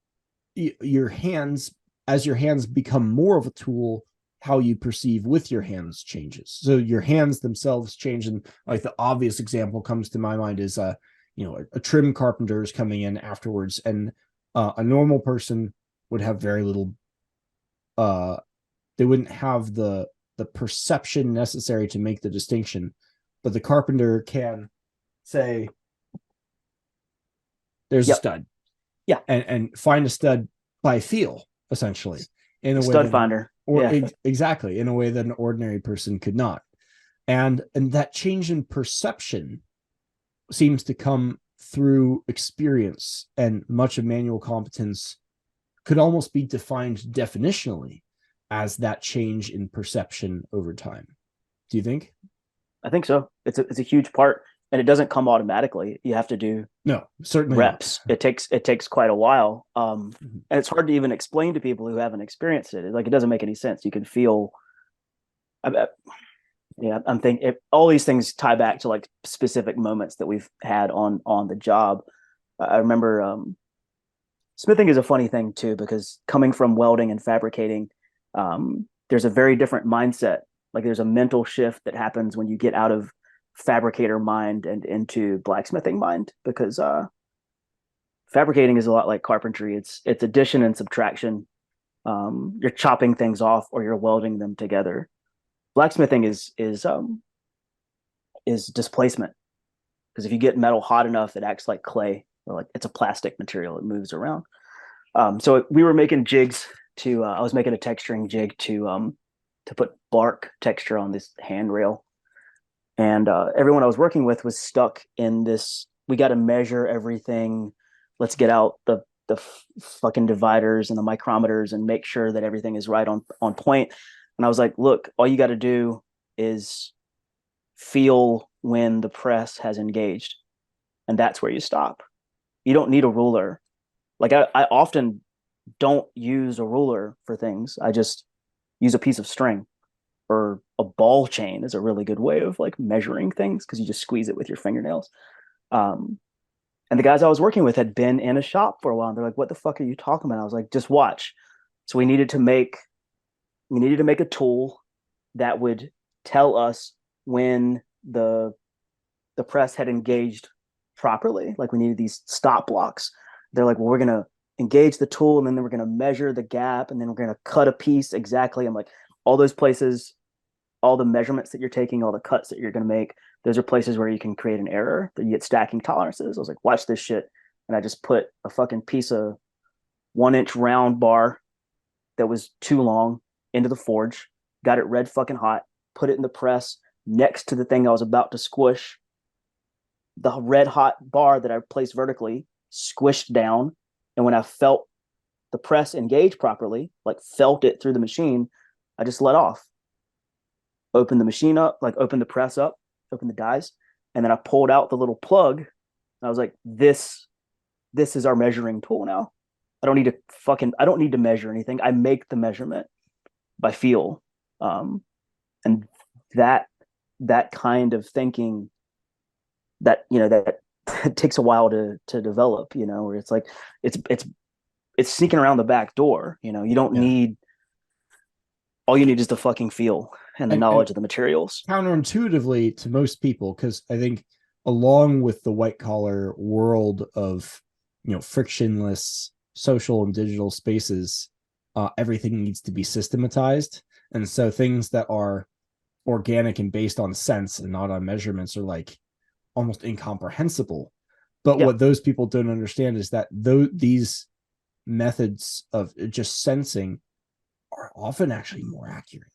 your hands. As your hands become more of a tool, how you perceive with your hands changes. So your hands themselves change. And like the obvious example comes to my mind is a trim carpenter is coming in afterwards, and a normal person would have very little they wouldn't have the perception necessary to make the distinction, but the carpenter can say there's a stud, and find a stud by feel, essentially, in a way
stud finder,
exactly, in a way that an ordinary person could not. And that change in perception seems to come through experience, and much of manual competence could almost be defined definitionally as that change in perception over time. Do you think?
I think so. It's a huge part, and it doesn't come automatically. You have to do
certainly
reps. Not. It takes quite a while, and it's hard to even explain to people who haven't experienced it. Like, it doesn't make any sense. You can feel. I'm thinking all these things tie back to like specific moments that we've had on the job. I remember smithing is a funny thing too, because coming from welding and fabricating, there's a very different mindset. Like, there's a mental shift that happens when you get out of fabricator mind and into blacksmithing mind, because fabricating is a lot like carpentry. It's addition and subtraction. You're chopping things off or you're welding them together. Blacksmithing is displacement, because if you get metal hot enough, it acts like clay, or like it's a plastic material. It moves around. So we were making jigs to. I was making a texturing jig to put bark texture on this handrail, and everyone I was working with was stuck in this. We got to measure everything. Let's get out the fucking dividers and the micrometers and make sure that everything is right on point. And I was like, look, all you got to do is feel when the press has engaged, and that's where you stop. You don't need a ruler. Like, I often don't use a ruler for things. I just use a piece of string, or a ball chain is a really good way of like measuring things, because you just squeeze it with your fingernails. And the guys I was working with had been in a shop for a while, and they're like, what the fuck are you talking about? I was like, just watch. So we needed to make a tool that would tell us when the press had engaged properly. Like, we needed these stop blocks. They're like, well, we're going to engage the tool, and then we're going to measure the gap, and then we're going to cut a piece exactly. I'm like, all those places, all the measurements that you're taking, all the cuts that you're going to make, those are places where you can create an error, that you get stacking tolerances. I was like, watch this shit. And I just put a fucking piece of 1-inch round bar that was too long into the forge, got it red fucking hot, put it in the press next to the thing I was about to squish. The red hot bar that I placed vertically squished down, and when I felt the press engage properly, like felt it through the machine, I just let off. Opened the machine up, like opened the press up, opened the dies, and then I pulled out the little plug, and I was like, this is our measuring tool now. I don't need to measure anything. I make the measurement by feel. And that kind of thinking, that that takes a while to develop, where it's like it's sneaking around the back door. You don't need, all you need is the fucking feel and the knowledge of the materials.
Counterintuitively to most people, because I think along with the white collar world of frictionless social and digital spaces, everything needs to be systematized. And so things that are organic and based on sense and not on measurements are like almost incomprehensible. But what those people don't understand is that these methods of just sensing are often actually more accurate.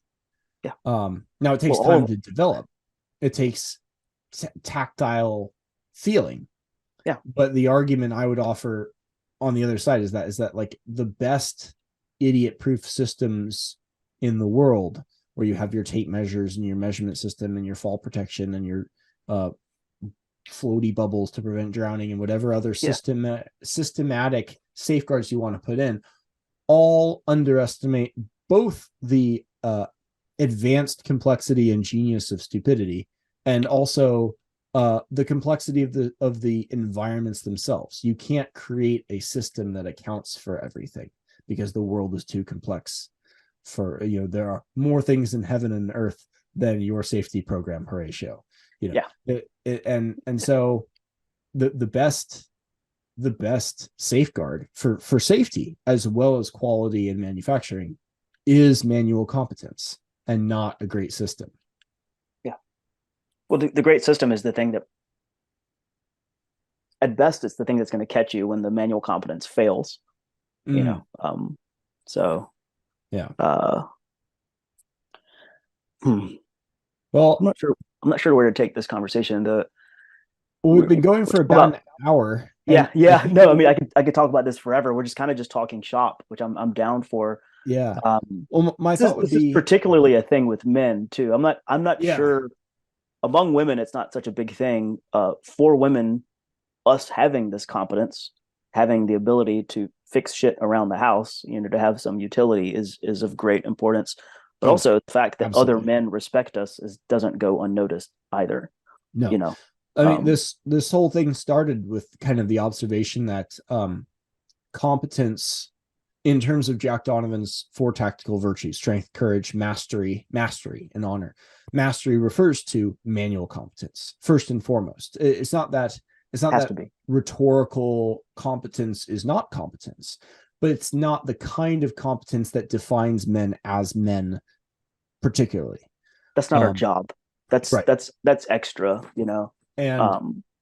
Yeah.
Now it takes time to develop. It takes tactile feeling.
Yeah.
But the argument I would offer on the other side is that like the best idiot proof systems in the world, where you have your tape measures and your measurement system and your fall protection and your floaty bubbles to prevent drowning and whatever other systematic safeguards you want to put in, all underestimate both the advanced complexity and genius of stupidity, and also the complexity of the environments themselves. You can't create a system that accounts for everything because the world is too complex. For there are more things in heaven and earth than your safety program, Horatio. And so the best safeguard for safety as well as quality in manufacturing is manual competence, and not a great system.
Yeah. Well, the great system is the thing that, at best, it's the thing that's going to catch you when the manual competence fails. So
yeah.
Well, I'm not sure where to take this conversation.
We've been going for about an hour.
Yeah. No, I mean, I could talk about this forever. We're just kind of just talking shop, which I'm down for.
Yeah. Well, my thought would be,
this is particularly a thing with men too. I'm not sure. Among women, it's not such a big thing. For women, us having this competence, having the ability to fix shit around the house, to have some utility is of great importance. But also the fact that other men respect us doesn't go unnoticed either.
No. I mean, this whole thing started with kind of the observation that competence, in terms of Jack Donovan's 4 tactical virtues: strength, courage, mastery, and honor. Mastery refers to manual competence first and foremost. It's not that rhetorical competence is not competence, but it's not the kind of competence that defines men as men particularly.
That's not our job. That's
right.
That's extra, and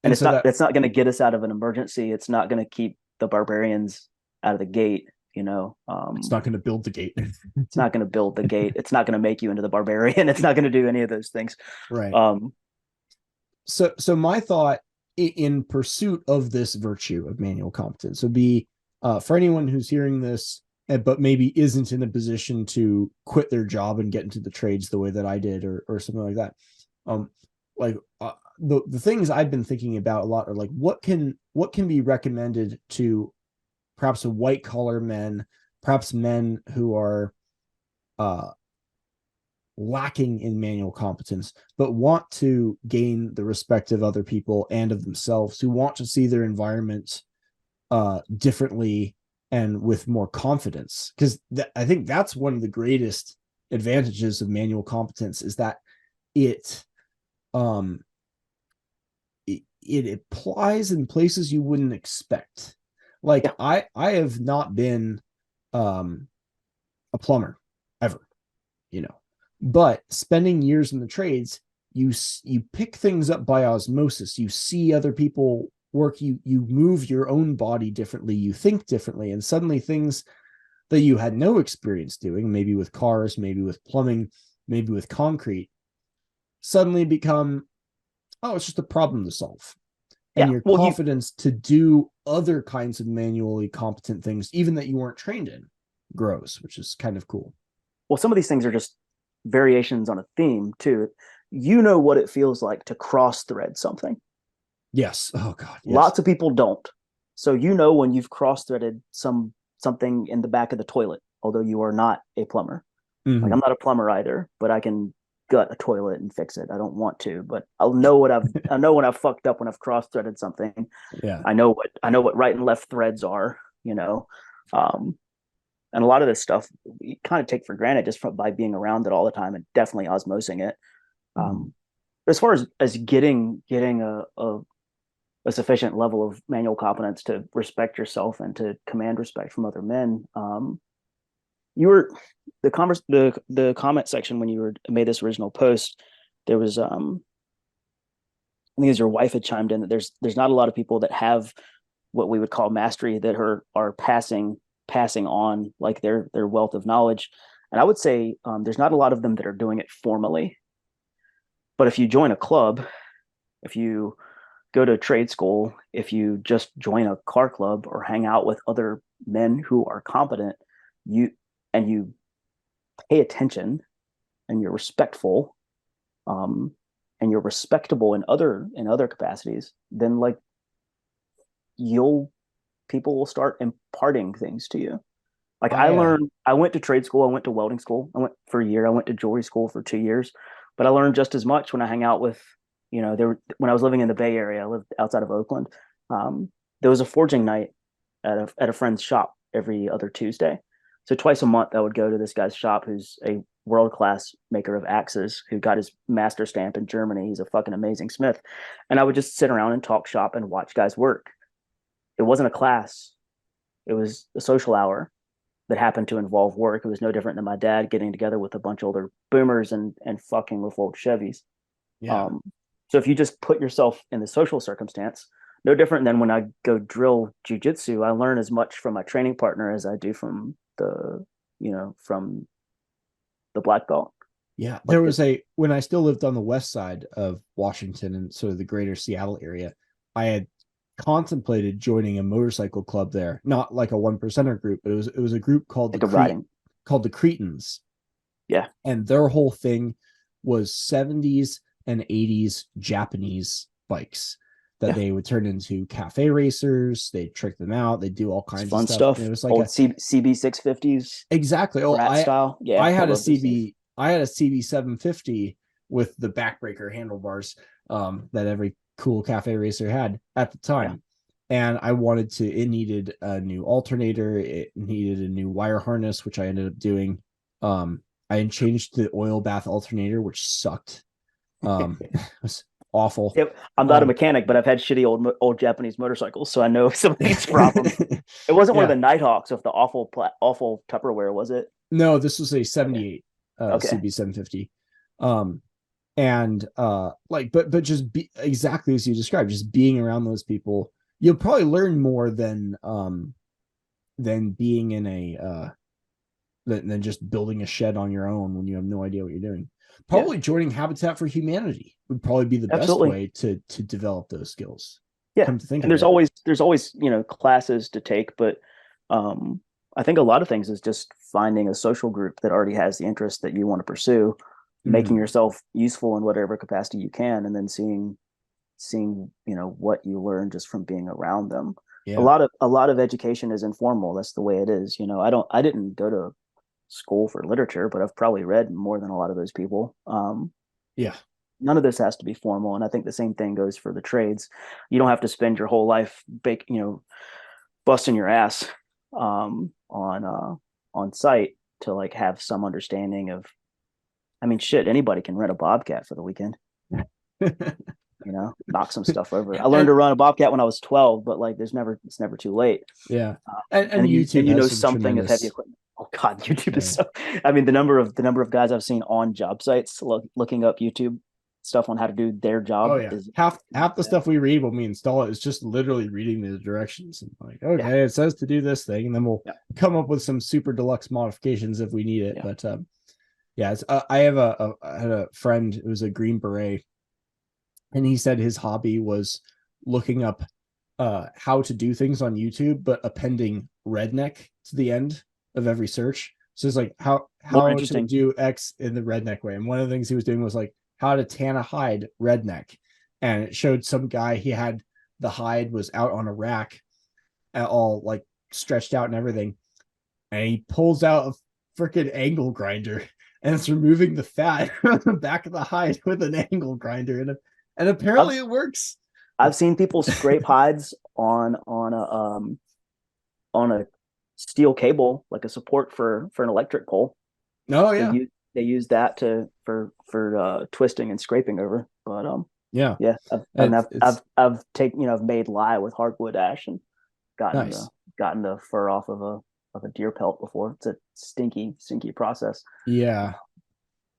it's not going to get us out of an emergency. It's not going to keep the barbarians out of the gate.
It's not going to build the gate.
It's not going to build the gate. It's not going to make you into the barbarian. It's not going to do any of those things.
Right. So my thought in pursuit of this virtue of manual competence would be, for anyone who's hearing this, but maybe isn't in a position to quit their job and get into the trades the way that I did, or something like that. The things I've been thinking about a lot are like, what can be recommended to perhaps a white collar men, perhaps men who are lacking in manual competence, but want to gain the respect of other people and of themselves, who want to see their environment differently and with more confidence. Because I think that's one of the greatest advantages of manual competence, is that it applies in places you wouldn't expect. Like, I have not been a plumber ever, but spending years in the trades, you pick things up by osmosis. You see other people work, you move your own body differently, you think differently, and suddenly things that you had no experience doing, maybe with cars, maybe with plumbing, maybe with concrete, suddenly become, it's just a problem to solve. And your confidence to do other kinds of manually competent things, even that you weren't trained in, grows, which is kind of cool.
Well, some of these things are just variations on a theme too. What it feels like to cross thread something.
Yes. Oh God. Yes.
Lots of people don't. So when you've cross threaded something in the back of the toilet, although you are not a plumber. Mm-hmm. Like, I'm not a plumber either, but I can gut a toilet and fix it. I don't want to, but I know when I've fucked up, when I've cross threaded something.
Yeah.
I know what right and left threads are, and a lot of this stuff we kind of take for granted just by being around it all the time, and definitely osmosing it. As far as getting a sufficient level of manual competence to respect yourself and to command respect from other men, the comment section when you made this original post, there was I think it was your wife had chimed in that there's not a lot of people that have what we would call mastery, that are passing on like their wealth of knowledge. And I would say there's not a lot of them that are doing it formally. But if you join a club, if you go to trade school, if you just join a car club or hang out with other men who are competent, you pay attention and you're respectful, and you're respectable in other capacities, then like people will start imparting things to you. Like I went to trade school, I went to welding school, I went for a year, I went to jewelry school for 2 years, but I learned just as much when I hang out with, when I was living in the Bay Area, I lived outside of Oakland. There was a forging night at a friend's shop every other Tuesday. So twice a month I would go to this guy's shop who's a world-class maker of axes, who got his master stamp in Germany. He's a fucking amazing smith. And I would just sit around and talk shop and watch guys work. It wasn't a class. It was a social hour that happened to involve work. It was no different than my dad getting together with a bunch of older boomers and fucking with old Chevys.
Yeah.
So if you just put yourself in the social circumstance, no different than when I go drill jujitsu, I learn as much from my training partner as I do from the black belt.
Yeah. There was when I still lived on the west side of Washington and sort of the greater Seattle area, I had contemplated joining a motorcycle club there, not like a 1%er group, but it was a group called the Cretans.
Yeah.
And their whole thing was 70s and 80s Japanese bikes that they would turn into cafe racers. They'd trick them out. They'd do all kinds of stuff. And it was like
old CB 650s.
Exactly. Oh,
style. Yeah.
I had a CB 750 with the backbreaker handlebars that every cool cafe racer had at the time. Yeah. And it needed a new alternator. It needed a new wire harness, which I ended up doing. I had changed the oil bath alternator, which sucked. It was awful.
Yep. I'm not a mechanic, but I've had shitty old Japanese motorcycles, so I know some of these problems. It wasn't one of the Nighthawks of the awful Tupperware, was it?
No, this was a 78 CB 750. But just be exactly as you described, just being around those people, you'll probably learn more than being in than just building a shed on your own when you have no idea what you're doing. Probably joining Habitat for Humanity would probably be the best way to develop those skills.
Yeah. And there's always classes to take, but I think a lot of things is just finding a social group that already has the interest that you want to pursue, making yourself useful in whatever capacity you can, and then seeing what you learn just from being around them. Yeah. A lot of education is informal. That's the way it is. I didn't go to school for literature, but I've probably read more than a lot of those people. None of this has to be formal, and I think the same thing goes for the trades. You don't have to spend your whole life busting your ass on site to like have some understanding of. I mean, shit, anybody can rent a Bobcat for the weekend. Knock some stuff over. I learned to run a Bobcat when I was 12, but like it's never too late.
Yeah. And YouTube
something of heavy equipment. Oh God, YouTube is so. I mean, the number of guys I've seen on job sites looking up YouTube stuff on how to do their job.
Oh yeah, is half the stuff we read when we install it is just literally reading the directions and like, okay, it says to do this thing, and then we'll come up with some super deluxe modifications if we need it. But I had a friend who was a Green Beret, and he said his hobby was looking up how to do things on YouTube, but appending redneck to the end of every search. So it's like how to do X in the redneck way. And one of the things he was doing was like how to tan a hide redneck. And it showed some guy, he had the hide was out on a rack, all like stretched out and everything. And he pulls out a freaking angle grinder and it's removing the fat from the back of the hide with an angle grinder. And apparently it works.
I've seen people scrape hides on a steel cable, like a support for an electric pole.
Oh yeah.
They use that for twisting and scraping over. But I've made lye with hardwood ash and gotten the fur off of a deer pelt before. It's a stinky process.
Yeah.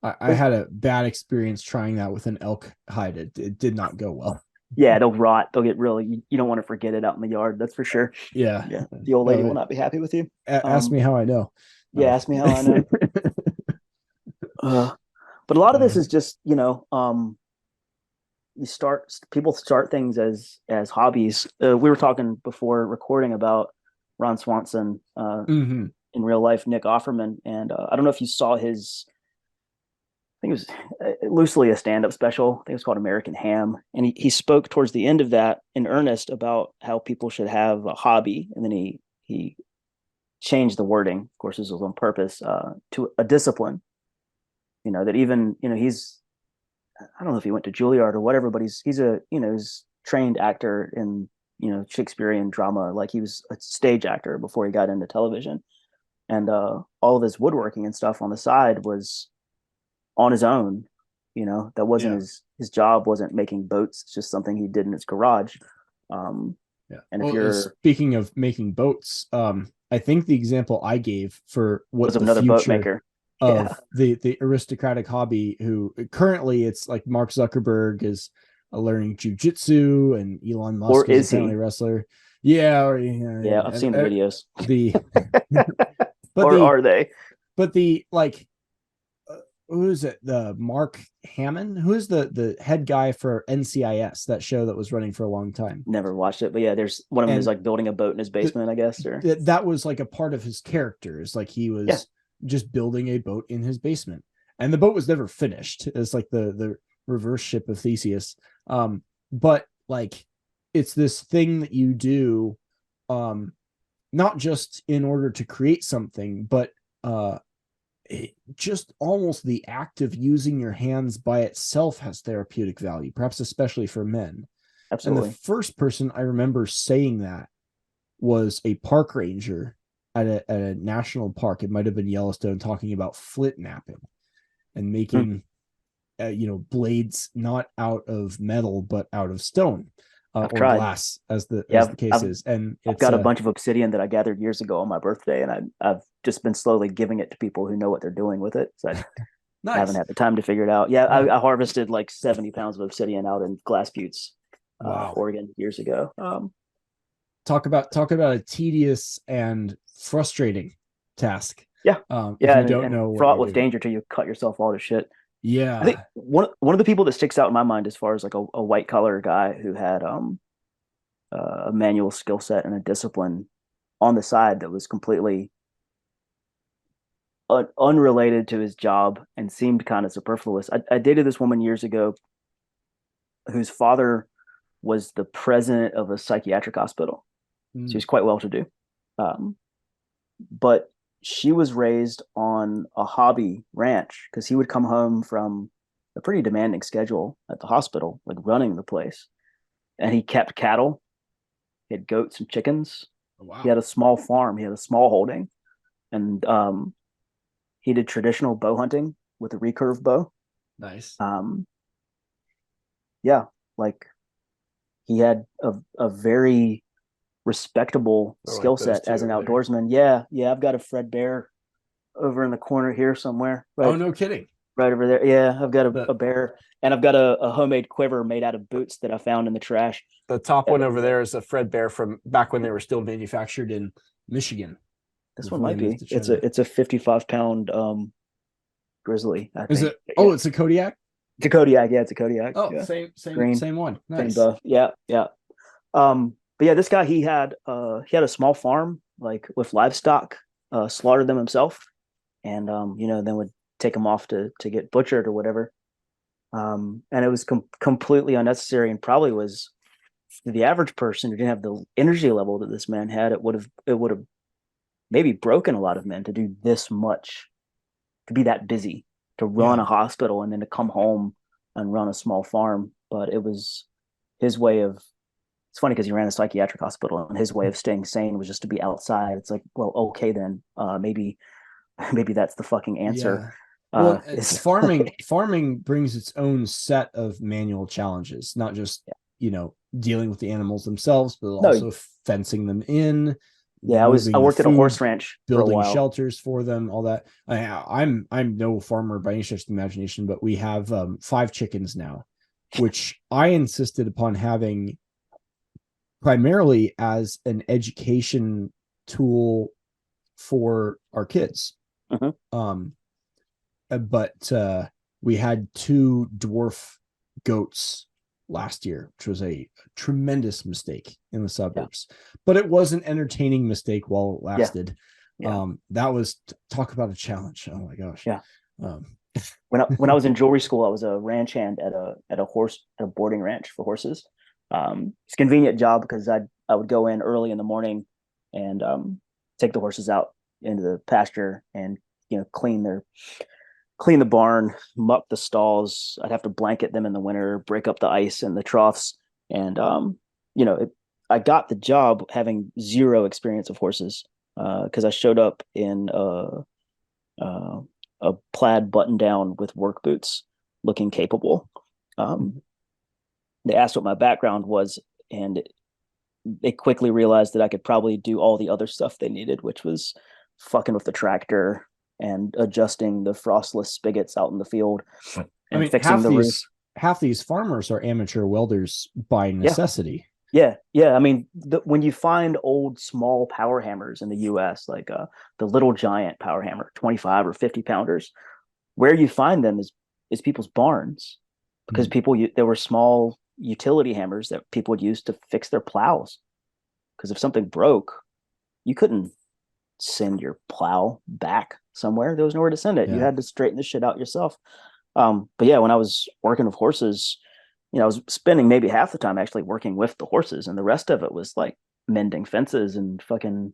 I had a bad experience trying that with an elk hide. It did not go well.
Yeah, they'll rot. They'll get really. You don't want to forget it out in the yard. That's for sure.
Yeah.
The old lady will not be happy with you.
Ask me how I know.
Yeah, ask me how I know. But a lot of this is just, people start things as hobbies. We were talking before recording about Ron Swanson, in real life, Nick Offerman, and I don't know if you saw his. I think it was loosely a stand-up special. I think it was called American Ham, and he spoke towards the end of that in earnest about how people should have a hobby, and then he changed the wording. Of course, this was on purpose, to a discipline. That even he's, I don't know if he went to Juilliard or whatever, but he's a he's trained actor in Shakespearean drama. Like, he was a stage actor before he got into television, and all of his woodworking and stuff on the side was on his own. That wasn't his job wasn't making boats. It's just something he did in his garage. And if you're
speaking of making boats, I think the example I gave for what
was
the
another boat maker
of the aristocratic hobby, who currently it's like Mark Zuckerberg is learning jujitsu, and Elon Musk
or
is apparently a wrestler. Yeah,
I've seen the videos. Are they?
But who is it? The Mark Hammond, who is the head guy for NCIS, that show that was running for a long time.
Never watched it, but yeah, there's one of them is like building a boat in his basement, I guess. Or
that was like a part of his character. Is like he was just building a boat in his basement, and the boat was never finished. It's like the reverse ship of Theseus. But like, it's this thing that you do, not just in order to create something, but just almost the act of using your hands by itself has therapeutic value, perhaps especially for men.
Absolutely.
And the first person I remember saying that was a park ranger at a national park. It might have been Yellowstone, talking about flint napping and making blades not out of metal but out of stone, or glass, as the case is. And
I've got a bunch of obsidian that I gathered years ago on my birthday, and I've just been slowly giving it to people who know what they're doing with it. So I haven't had the time to figure it out. I harvested like 70 pounds of obsidian out in Glass Buttes, Oregon, years ago.
Talk about a tedious and frustrating task.
If you don't know, fraught with
doing.
danger till you cut yourself all to shit.
Yeah,
I think one of the people that sticks out in my mind as far as like a white collar guy who had a manual skill set and a discipline on the side that was completely unrelated to his job and seemed kind of superfluous. I dated this woman years ago whose father was the president of a psychiatric hospital. She was quite well to do, but she was raised on a hobby ranch, because he would come home from a pretty demanding schedule at the hospital, like running the place. And he kept cattle. He had goats and chickens.
Oh, wow.
He had a small farm. He had a small holding. And he did traditional bow hunting with a recurve bow.
Nice.
Like, he had a very respectable skill set as an outdoorsman. I've got a Fred bear over in the corner here somewhere. Right?
Oh, no kidding.
Right over there. Yeah, I've got a bear, and I've got a homemade quiver made out of boots that I found in the trash.
The top one over there is a Fred bear from back when they were still manufactured in Michigan.
This one might be. It's a 55-pound grizzly. I think.
Is it? Oh, it's a Kodiak.
It's a Kodiak. Yeah, it's a Kodiak.
Oh,
yeah.
Same one. Nice.
Same buff. Yeah. But yeah, this guy, he had a small farm, like with livestock, slaughtered them himself, and then would take them off to get butchered or whatever. And it was completely unnecessary, and probably was, for the average person who didn't have the energy level that this man had, it would have maybe broken a lot of men to do this much, to be that busy, to run a hospital and then to come home and run a small farm. But it was his way of. It's funny because he ran a psychiatric hospital, and his way of staying sane was just to be outside. It's like, well, okay, then maybe that's the fucking answer.
Well, farming brings its own set of manual challenges, not just dealing with the animals themselves, but also fencing them in.
Yeah, I worked at a horse ranch,
building shelters for them, all that. I'm no farmer by any stretch of the imagination, but we have 5 chickens now, which I insisted upon having primarily as an education tool for our kids.
Mm-hmm.
But we had 2 dwarf goats last year, which was a tremendous mistake in the suburbs. But it was an entertaining mistake while it lasted. That was talk about a challenge. Oh my gosh.
Yeah. When I was in jewelry school, I was a ranch hand at a boarding ranch for horses. It's a convenient job because I would go in early in the morning and take the horses out into the pasture and clean the barn, muck the stalls. I'd have to blanket them in the winter, break up the ice in the troughs, and I got the job having zero experience of horses because I showed up in a plaid button down with work boots, looking capable. They asked what my background was, and they quickly realized that I could probably do all the other stuff they needed, which was fucking with the tractor and adjusting the frostless spigots out in the field and fixing the roof.
Half these farmers are amateur welders by necessity.
Yeah. I mean, when you find old small power hammers in the U.S., like the Little Giant power hammer, 25 or 50 pounders, where you find them is people's barns, because there were small utility hammers that people would use to fix their plows. Because if something broke, you couldn't send your plow back somewhere. There was nowhere to send it. You had to straighten the shit out yourself. But yeah, when I was working with horses, I was spending maybe half the time actually working with the horses, and the rest of it was like mending fences and fucking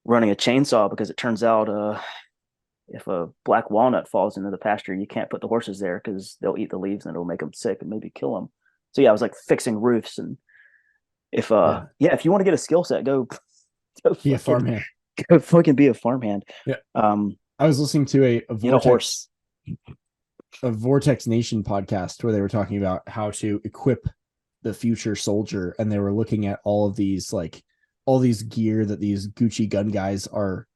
running a chainsaw, because it turns out if a black walnut falls into the pasture, you can't put the horses there because they'll eat the leaves and it'll make them sick and maybe kill them. So yeah, I was like fixing roofs. And if if you want to get a skill set, go
be a farmhand.
Go fucking be a farmhand.
Yeah. I was listening to a Vortex Nation podcast where they were talking about how to equip the future soldier, and they were looking at all these gear that these Gucci gun guys are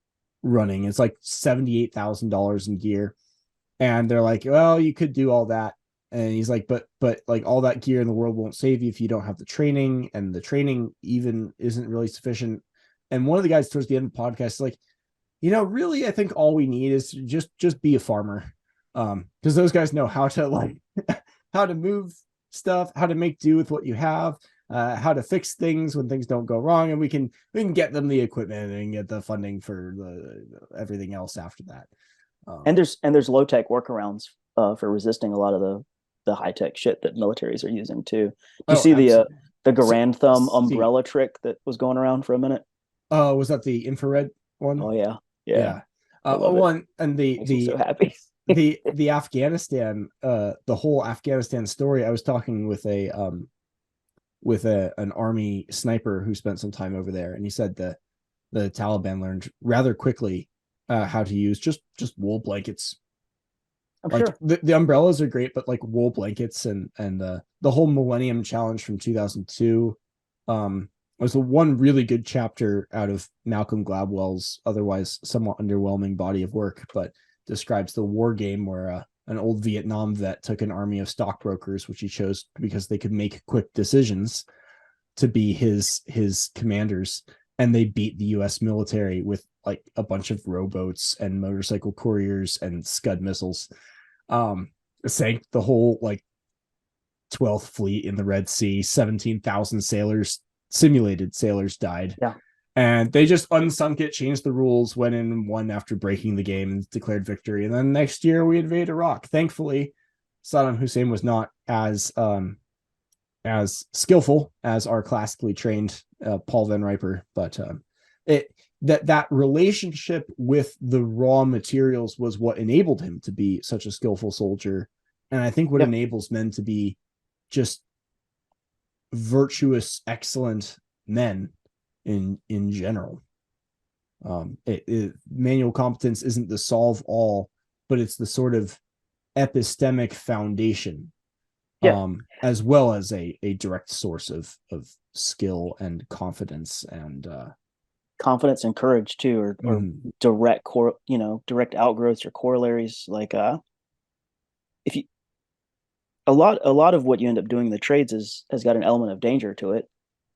running. It's like $78,000 in gear, and they're like, well, you could do all that, and he's like, but like all that gear in the world won't save you if you don't have the training, and the training even isn't really sufficient. And one of the guys towards the end of the podcast is like, really, I think all we need is just be a farmer. Because those guys know how to move stuff, how to make do with what you have, how to fix things when things don't go wrong, and we can get them the equipment and get the funding for everything else after that.
And there's low tech workarounds for resisting a lot of the high tech shit that militaries are using too. Do you see the Garand thumb umbrella trick that was going around for a minute?
Was that the infrared one?
Oh yeah.
One and the
so happy.
the Afghanistan, the whole Afghanistan story. I was talking with an army sniper who spent some time over there, and he said the Taliban learned rather quickly how to use just wool blankets.
I'm
like,
sure
the umbrellas are great, but like wool blankets and the whole Millennium Challenge from 2002 was the one really good chapter out of Malcolm Gladwell's otherwise somewhat underwhelming body of work, but describes the war game where an old Vietnam vet took an army of stockbrokers, which he chose because they could make quick decisions, to be his commanders, and they beat the U.S. military with like a bunch of rowboats and motorcycle couriers and Scud missiles. Sank the whole like 12th fleet in the Red Sea. 17,000 simulated sailors died.
Yeah.
And they just unsunk it, changed the rules, went in and won after breaking the game and declared victory. And then next year we invaded Iraq. Thankfully, Saddam Hussein was not as skillful as our classically trained Paul Van Riper, but that relationship with the raw materials was what enabled him to be such a skillful soldier. And I think what enables men to be just virtuous, excellent men in general. Manual competence isn't the solve all, but it's the sort of epistemic foundation, as well as a direct source of skill and confidence and
courage too, or direct outgrowths or corollaries. Like if you a lot of what you end up doing in the trades has got an element of danger to it.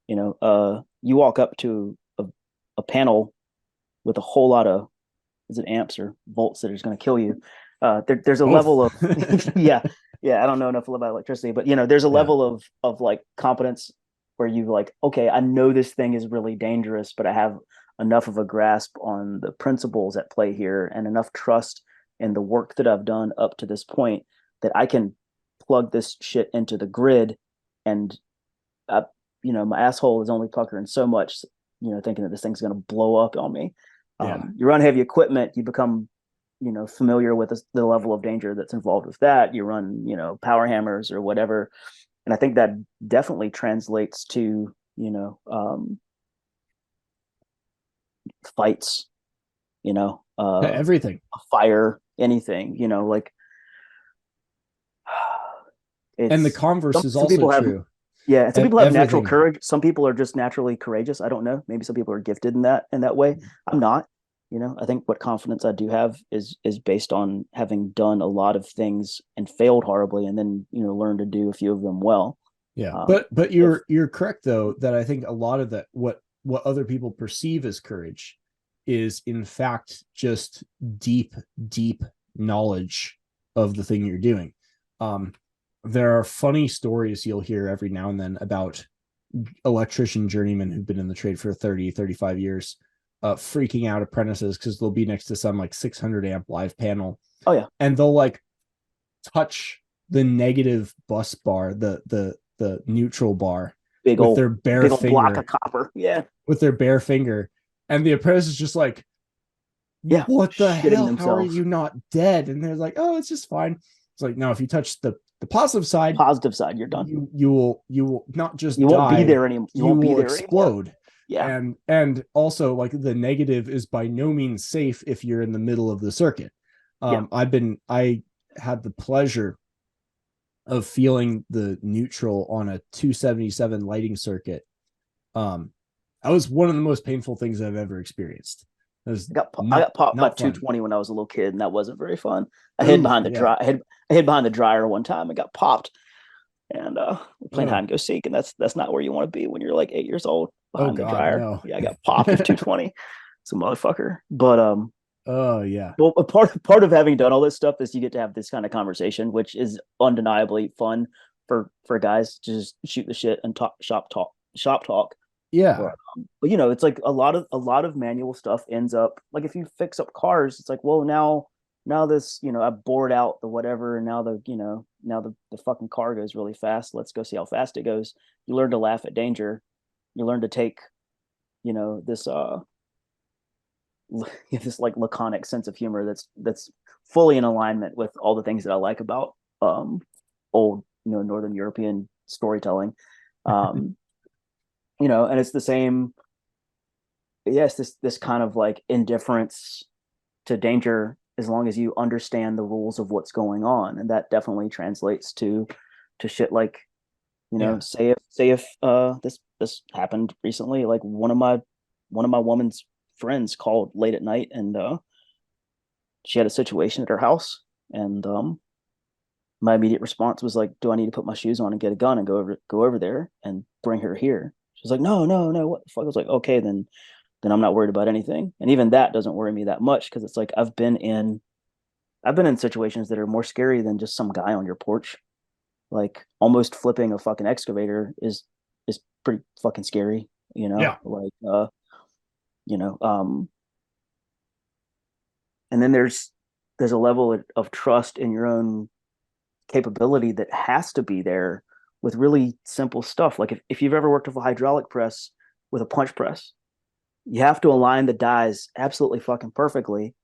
You walk up to a panel with a whole lot of is it amps or volts that is going to kill you. There's a
Both.
level of yeah. I don't know enough about electricity, but there's a level of like competence where you like, okay, I know this thing is really dangerous, but I have enough of a grasp on the principles at play here and enough trust in the work that I've done up to this point that I can plug this shit into the grid, and my asshole is only puckering so much, thinking that this thing's going to blow up on me. You run heavy equipment, you become familiar with the level of danger that's involved with that. You run power hammers or whatever, and I think that definitely translates to fights,
everything,
a fire, anything, like
and the converse is also true.
Some people have natural
Everything.
courage. Some people are just naturally courageous. I don't know. Maybe some people are gifted in that way. I'm not. I think what confidence I do have is based on having done a lot of things and failed horribly, and then learned to do a few of them well.
Yeah, but you're correct though, that I think a lot of that what other people perceive as courage is in fact just deep knowledge of the thing you're doing. There are funny stories you'll hear every now and then about electrician journeymen who've been in the trade for 35 years, freaking out apprentices because they'll be next to some like 600 amp live panel.
Oh yeah.
And they'll like touch the negative bus bar, the neutral bar with their bare finger,
block of copper. Yeah.
With their bare finger. And the apprentice is just like, what the hell? Themselves. How are you not dead? And they're like, oh, it's just fine. It's like, no, if you touch the positive side,
you're done.
You will not just
you won't be there anymore.
You will explode.
Anymore. Yeah.
And also like the negative is by no means safe if you're in the middle of the circuit. I had the pleasure of feeling the neutral on a 277 lighting circuit. That was one of the most painful things I've ever experienced. I got
popped by 220 when I was a little kid, and that wasn't very fun. I hid behind the dryer one time and got popped. And playing hide and go seek, and that's not where you want to be when you're like 8 years old behind the dryer. No. Yeah, I got popped at 220. It's a motherfucker. But
oh yeah.
Well, a part of having done all this stuff is you get to have this kind of conversation, which is undeniably fun for guys to just shoot the shit and shop talk.
Yeah.
But it's like a lot of manual stuff ends up like, if you fix up cars, it's like, well, now this, I bored out the whatever, and now the fucking car goes really fast. Let's go see how fast it goes. You learn to laugh at danger. You learn to take, this this like laconic sense of humor that's fully in alignment with all the things that I like about old Northern European storytelling. And it's the same. Yes, this kind of like indifference to danger, as long as you understand the rules of what's going on, and that definitely translates to shit like, say if this happened recently, like one of my woman's friends called late at night, and she had a situation at her house, and my immediate response was like, do I need to put my shoes on and get a gun and go over there and bring her here? She was like, no, what the fuck? I was like, okay, then I'm not worried about anything. And even that doesn't worry me that much, because it's like I've been in situations that are more scary than just some guy on your porch. Like almost flipping a fucking excavator is pretty fucking scary,
Yeah.
Like and then there's a level of trust in your own capability that has to be there with really simple stuff. Like if you've ever worked with a hydraulic press with a punch press, you have to align the dies absolutely fucking perfectly,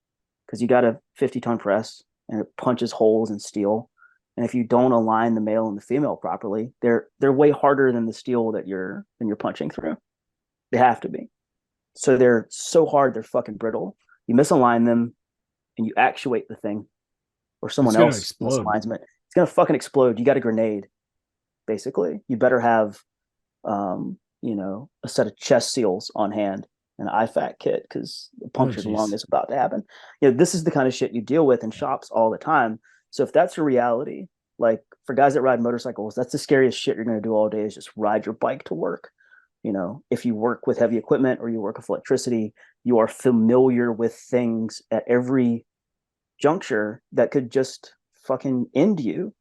because you got a 50-ton press and it punches holes in steel. And if you don't align the male and the female properly, they're way harder than the steel that you're punching through. They have to be. So they're so hard, they're fucking brittle. You misalign them and you actuate the thing, or someone else misaligns it. It's gonna fucking explode. You got a grenade, basically. You better have a set of chest seals on hand and an IFAK kit, because the punctured lung is about to happen. This is the kind of shit you deal with in shops all the time. So if that's a reality, like for guys that ride motorcycles, that's the scariest shit you're going to do all day, is just ride your bike to work. if you work with heavy equipment or you work with electricity, you are familiar with things at every juncture that could just fucking end you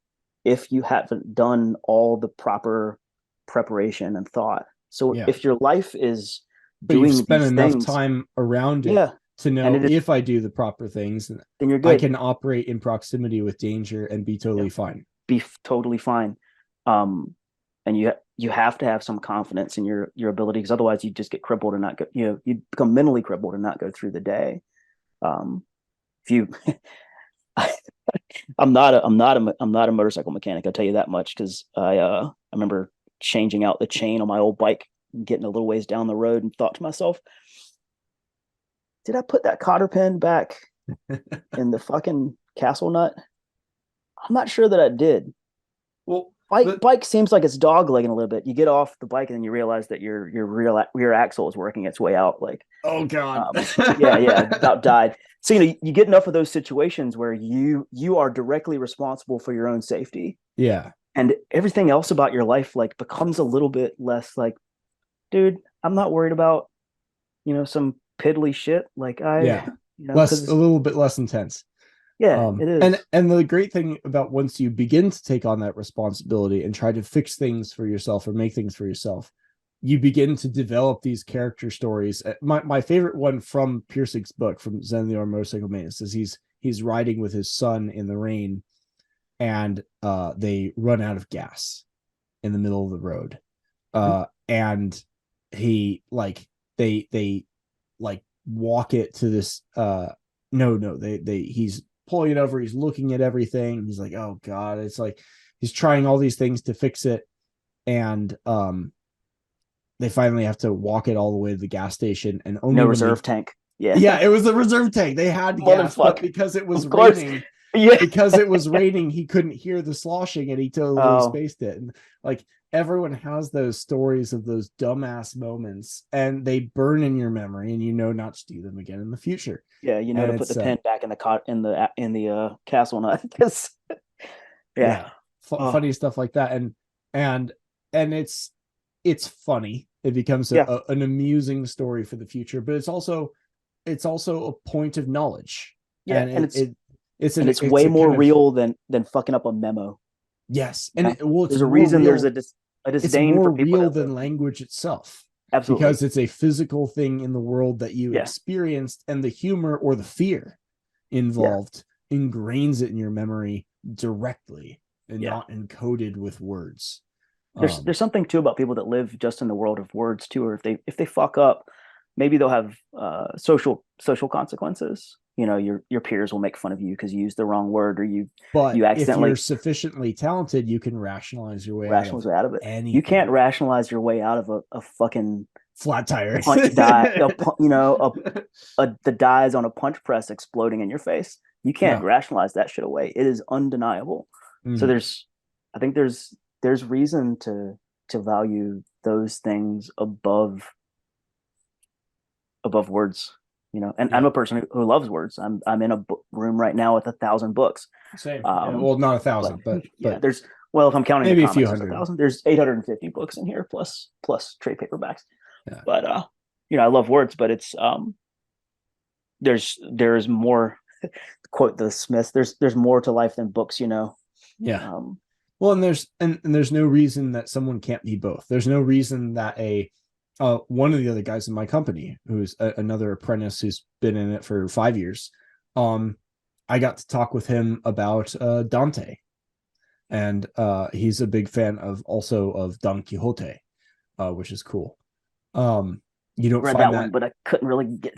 if you haven't done all the proper preparation and thought. So if your life is doing
you've spent
these
enough
things,
time around it to know if I do the proper things,
then you're good.
I can operate in proximity with danger and be totally fine.
Be totally fine. And you have to have some confidence in your ability, because otherwise you just get crippled and not go, you become mentally crippled and not go through the day. If you I'm not a motorcycle mechanic, I'll tell you that much, because I remember changing out the chain on my old bike, getting a little ways down the road, and thought to myself, did I put that cotter pin back in the fucking castle nut? I'm not sure that I did.
Well,
bike seems like it's doglegging a little bit. You get off the bike and then you realize that your rear axle is working its way out. Like,
oh god,
about died. So you get enough of those situations where you are directly responsible for your own safety.
Yeah,
and everything else about your life like becomes a little bit less like, dude, I'm not worried about some piddly shit. Like
a little bit less intense.
Yeah, it is.
And the great thing about once you begin to take on that responsibility and try to fix things for yourself or make things for yourself, you begin to develop these character stories. My favorite one from Pirsig's book, from Zen the Art of Motorcycle Maintenance, is he's riding with his son in the rain, and they run out of gas in the middle of the road, and he they walk it to this he's pulling it over, he's looking at everything, he's like, oh god, it's like he's trying all these things to fix it, and they finally have to walk it all the way to the gas station, and only
no reserve tank.
It was a reserve tank. They had gas, but because it was raining, he couldn't hear the sloshing, and he totally spaced it. And like, everyone has those stories of those dumbass moments, and they burn in your memory, and not to do them again in the future.
Yeah, to put the pin back in the castle nut.
Funny stuff like that, and it's funny. It becomes an amusing story for the future, but it's also a point of knowledge.
Yeah, and it's way more real than fucking up a memo.
Yes, and
there's a reason there's a disdain
more
for people
real than language itself.
Absolutely,
because it's a physical thing in the world that you experienced, and the humor or the fear involved ingrains it in your memory directly and not encoded with words.
There's something too about people that live just in the world of words too, or if they fuck up, maybe they'll have social consequences. Your peers will make fun of you because you used the wrong word, or you accidentally.
If you're sufficiently talented, you can rationalize your way out of it. Anything.
You can't rationalize your way out of a fucking
flat tire,
punch die, the dies on a punch press exploding in your face. You can't rationalize that shit away. It is undeniable. So I think there's reason to value those things above words. And I'm a person who loves words. I'm in a room right now with 1,000 books.
Same. Well, not 1,000, but
there's, if I'm counting
maybe
the comics,
a few hundred.
1,000. There's 850 books in here, plus trade paperbacks. But I love words, but it's there's more. Quote the Smiths. There's more to life than books.
Yeah. Well, and there's no reason that someone can't be both. There's no reason that one of the other guys in my company, who's another apprentice who's been in it for 5 years, I got to talk with him about Dante, and he's a big fan of Don Quixote, which is cool. You don't
read
find
that one, but I couldn't really get.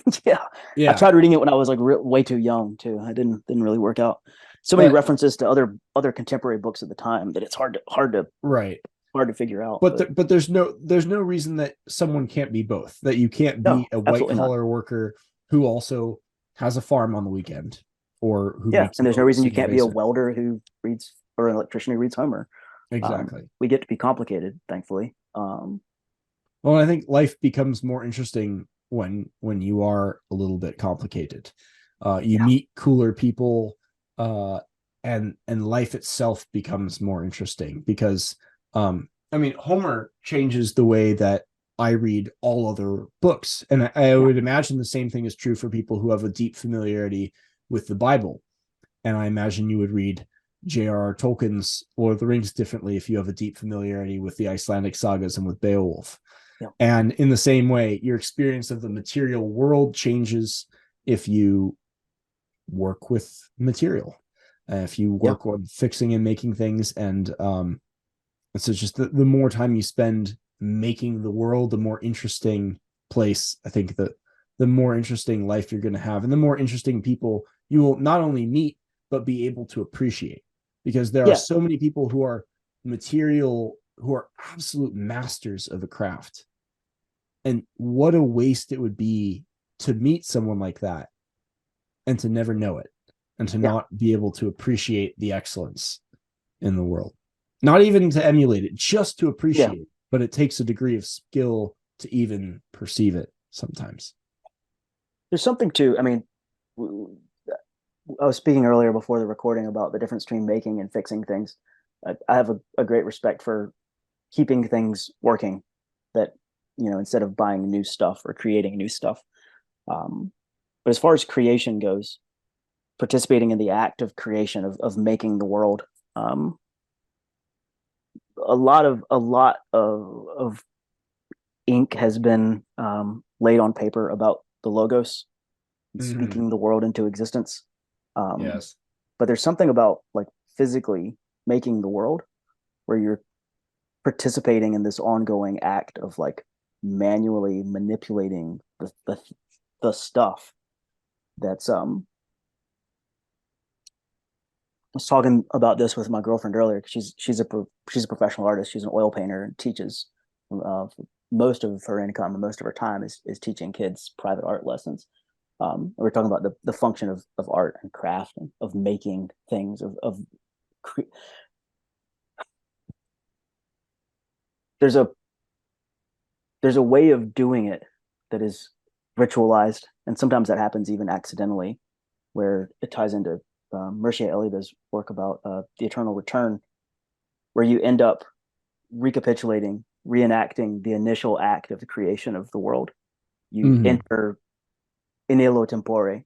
I tried reading it when I was like way too young too. I didn't really work out. So many references to other contemporary books at the time that it's hard to figure out.
But there's no reason that someone can't be both. That you can't be a white collar worker who also has a farm on the weekend, or who
and there's no reason you can't be a welder who reads, or an electrician who reads Homer.
Exactly.
We get to be complicated, thankfully.
Well, I think life becomes more interesting when you are a little bit complicated. You meet cooler people, and life itself becomes more interesting because Homer changes the way that I read all other books. And I would imagine the same thing is true for people who have a deep familiarity with the Bible. And I imagine you would read J.R.R. Tolkien's Lord of the Rings differently if you have a deep familiarity with the Icelandic sagas and with Beowulf.
Yeah.
And in the same way, your experience of the material world changes if you work with material, if you work on fixing and making things. And so just the more time you spend making the world, the more interesting place, I think, that the more interesting life you're going to have, and the more interesting people you will not only meet, but be able to appreciate. Because there are so many people who are material, who are absolute masters of a craft. And what a waste it would be to meet someone like that and to never know it, and to not be able to appreciate the excellence in the world. Not even to emulate it, just to appreciate it. But it takes a degree of skill to even perceive it sometimes.
There's something to, I mean, I was speaking earlier before the recording about the difference between making and fixing things. I have a great respect for keeping things working, that, you know, instead of buying new stuff or creating new stuff. But as far as creation goes, participating in the act of creation, of making the world, a lot of ink has been laid on paper about the logos, speaking the world into existence.
Yes.
But there's something about like physically making the world where you're participating in this ongoing act of like manually manipulating the stuff that's I was talking about this with my girlfriend earlier. She's a professional artist. She's an oil painter and teaches. Most of her income and most of her time is teaching kids private art lessons. We're talking about the function of art and craft, and of making things, there's a way of doing it that is ritualized, and sometimes that happens even accidentally, where it ties into Mircea Eliade's work about the eternal return, where you end up recapitulating, reenacting the initial act of the creation of the world. You enter in illo tempore,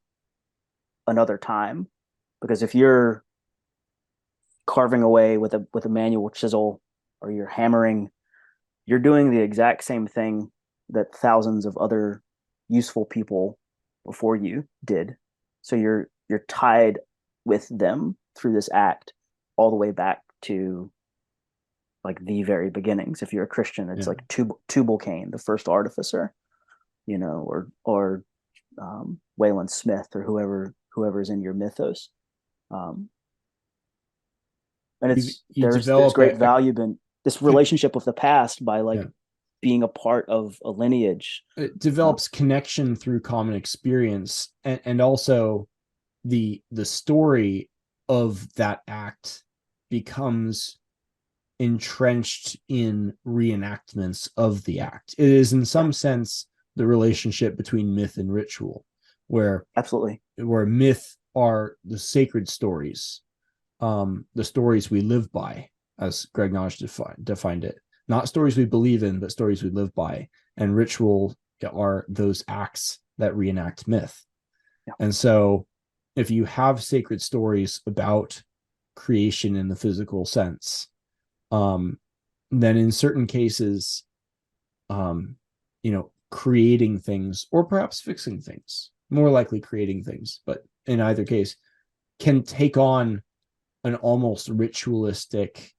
another time, because if you're carving away with a manual chisel, or you're hammering, you're doing the exact same thing that thousands of other useful people before you did. So you're tied with them through this act all the way back to like the very beginnings. If you're a Christian, it's like Tubal Cain, the first artificer, you know, or Wayland Smith, or whoever's in your mythos. And there's great value in this relationship with the past by like being a part of a lineage.
It develops connection through common experience, and also the story of that act becomes entrenched in reenactments of the act. It is in some sense the relationship between myth and ritual, where myth are the sacred stories, the stories we live by, as Greg Nodge defined it. Not stories we believe in, but stories we live by. And ritual are those acts that reenact myth. Yeah. And so if you have sacred stories about creation in the physical sense, then in certain cases, creating things, or perhaps fixing things, more likely creating things, but in either case, can take on an almost ritualistic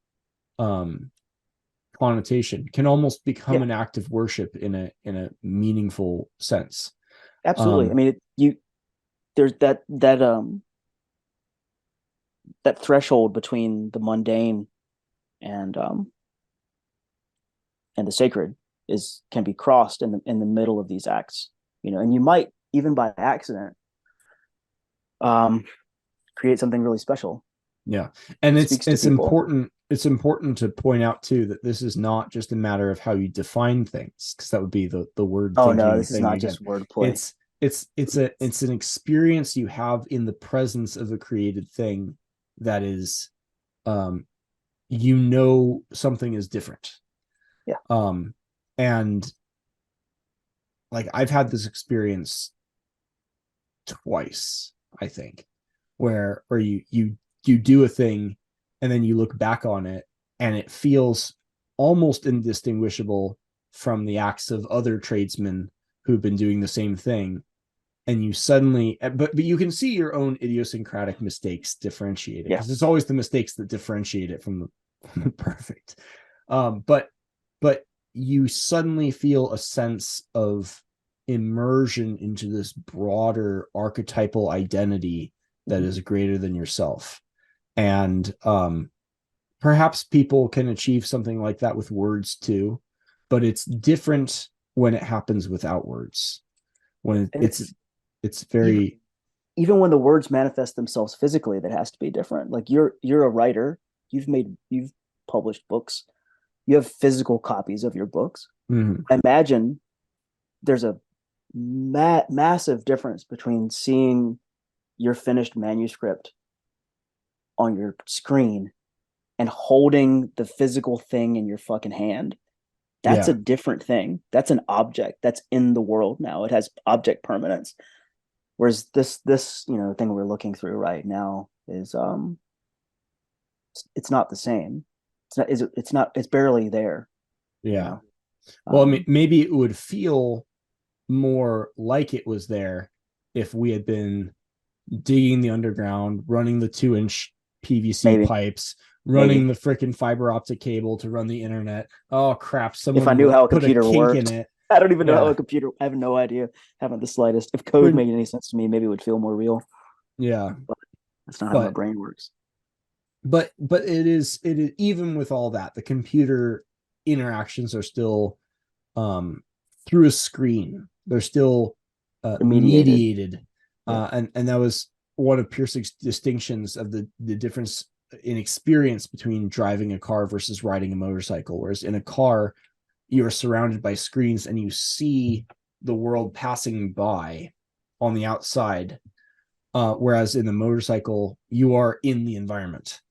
connotation, can almost become an act of worship in a meaningful sense.
Absolutely. I mean, there's that threshold between the mundane and the sacred can be crossed in the middle of these acts, you know, and you might even by accident create something really special.
Yeah. And it's important. It's important to point out too that this is not just a matter of how you define things, because that would be the word.
Oh no, this is not just wordplay.
It's an experience you have in the presence of a created thing that is, something is different.
Yeah.
And like I've had this experience twice, I think, where you do a thing and then you look back on it and it feels almost indistinguishable from the acts of other tradesmen who've been doing the same thing. And you suddenly, but you can see your own idiosyncratic mistakes differentiated, because it's always the mistakes that differentiate it from the perfect. But you suddenly feel a sense of immersion into this broader archetypal identity that is greater than yourself. And perhaps people can achieve something like that with words too, but it's different when it happens without words. When it's very,
even when the words manifest themselves physically, that has to be different. Like you're a writer, you've published books, you have physical copies of your books.
mm-hmm.
I imagine there's a massive difference between seeing your finished manuscript on your screen and holding the physical thing in your fucking hand. That's a different thing. That's an object that's in the world now. It has object permanence. Whereas this thing we're looking through right now is it's not the same. It's barely there.
Yeah.
You know?
Well, I mean, maybe it would feel more like it was there if we had been digging the underground, running the 2-inch PVC pipes, running the freaking fiber optic cable to run the internet. Oh crap! Someone
if I knew how a computer worked,
in it.
I don't even know how a computer. I have no idea. Haven't the slightest. If code made any sense to me, maybe it would feel more real.
Yeah,
but that's not how my brain works.
But it is even with all that, the computer interactions are still through a screen. They're still mediated. And that was one of Pirsig's distinctions of the difference in experience between driving a car versus riding a motorcycle. Whereas in a car, you are surrounded by screens and you see the world passing by on the outside. Whereas in the motorcycle, you are in the environment.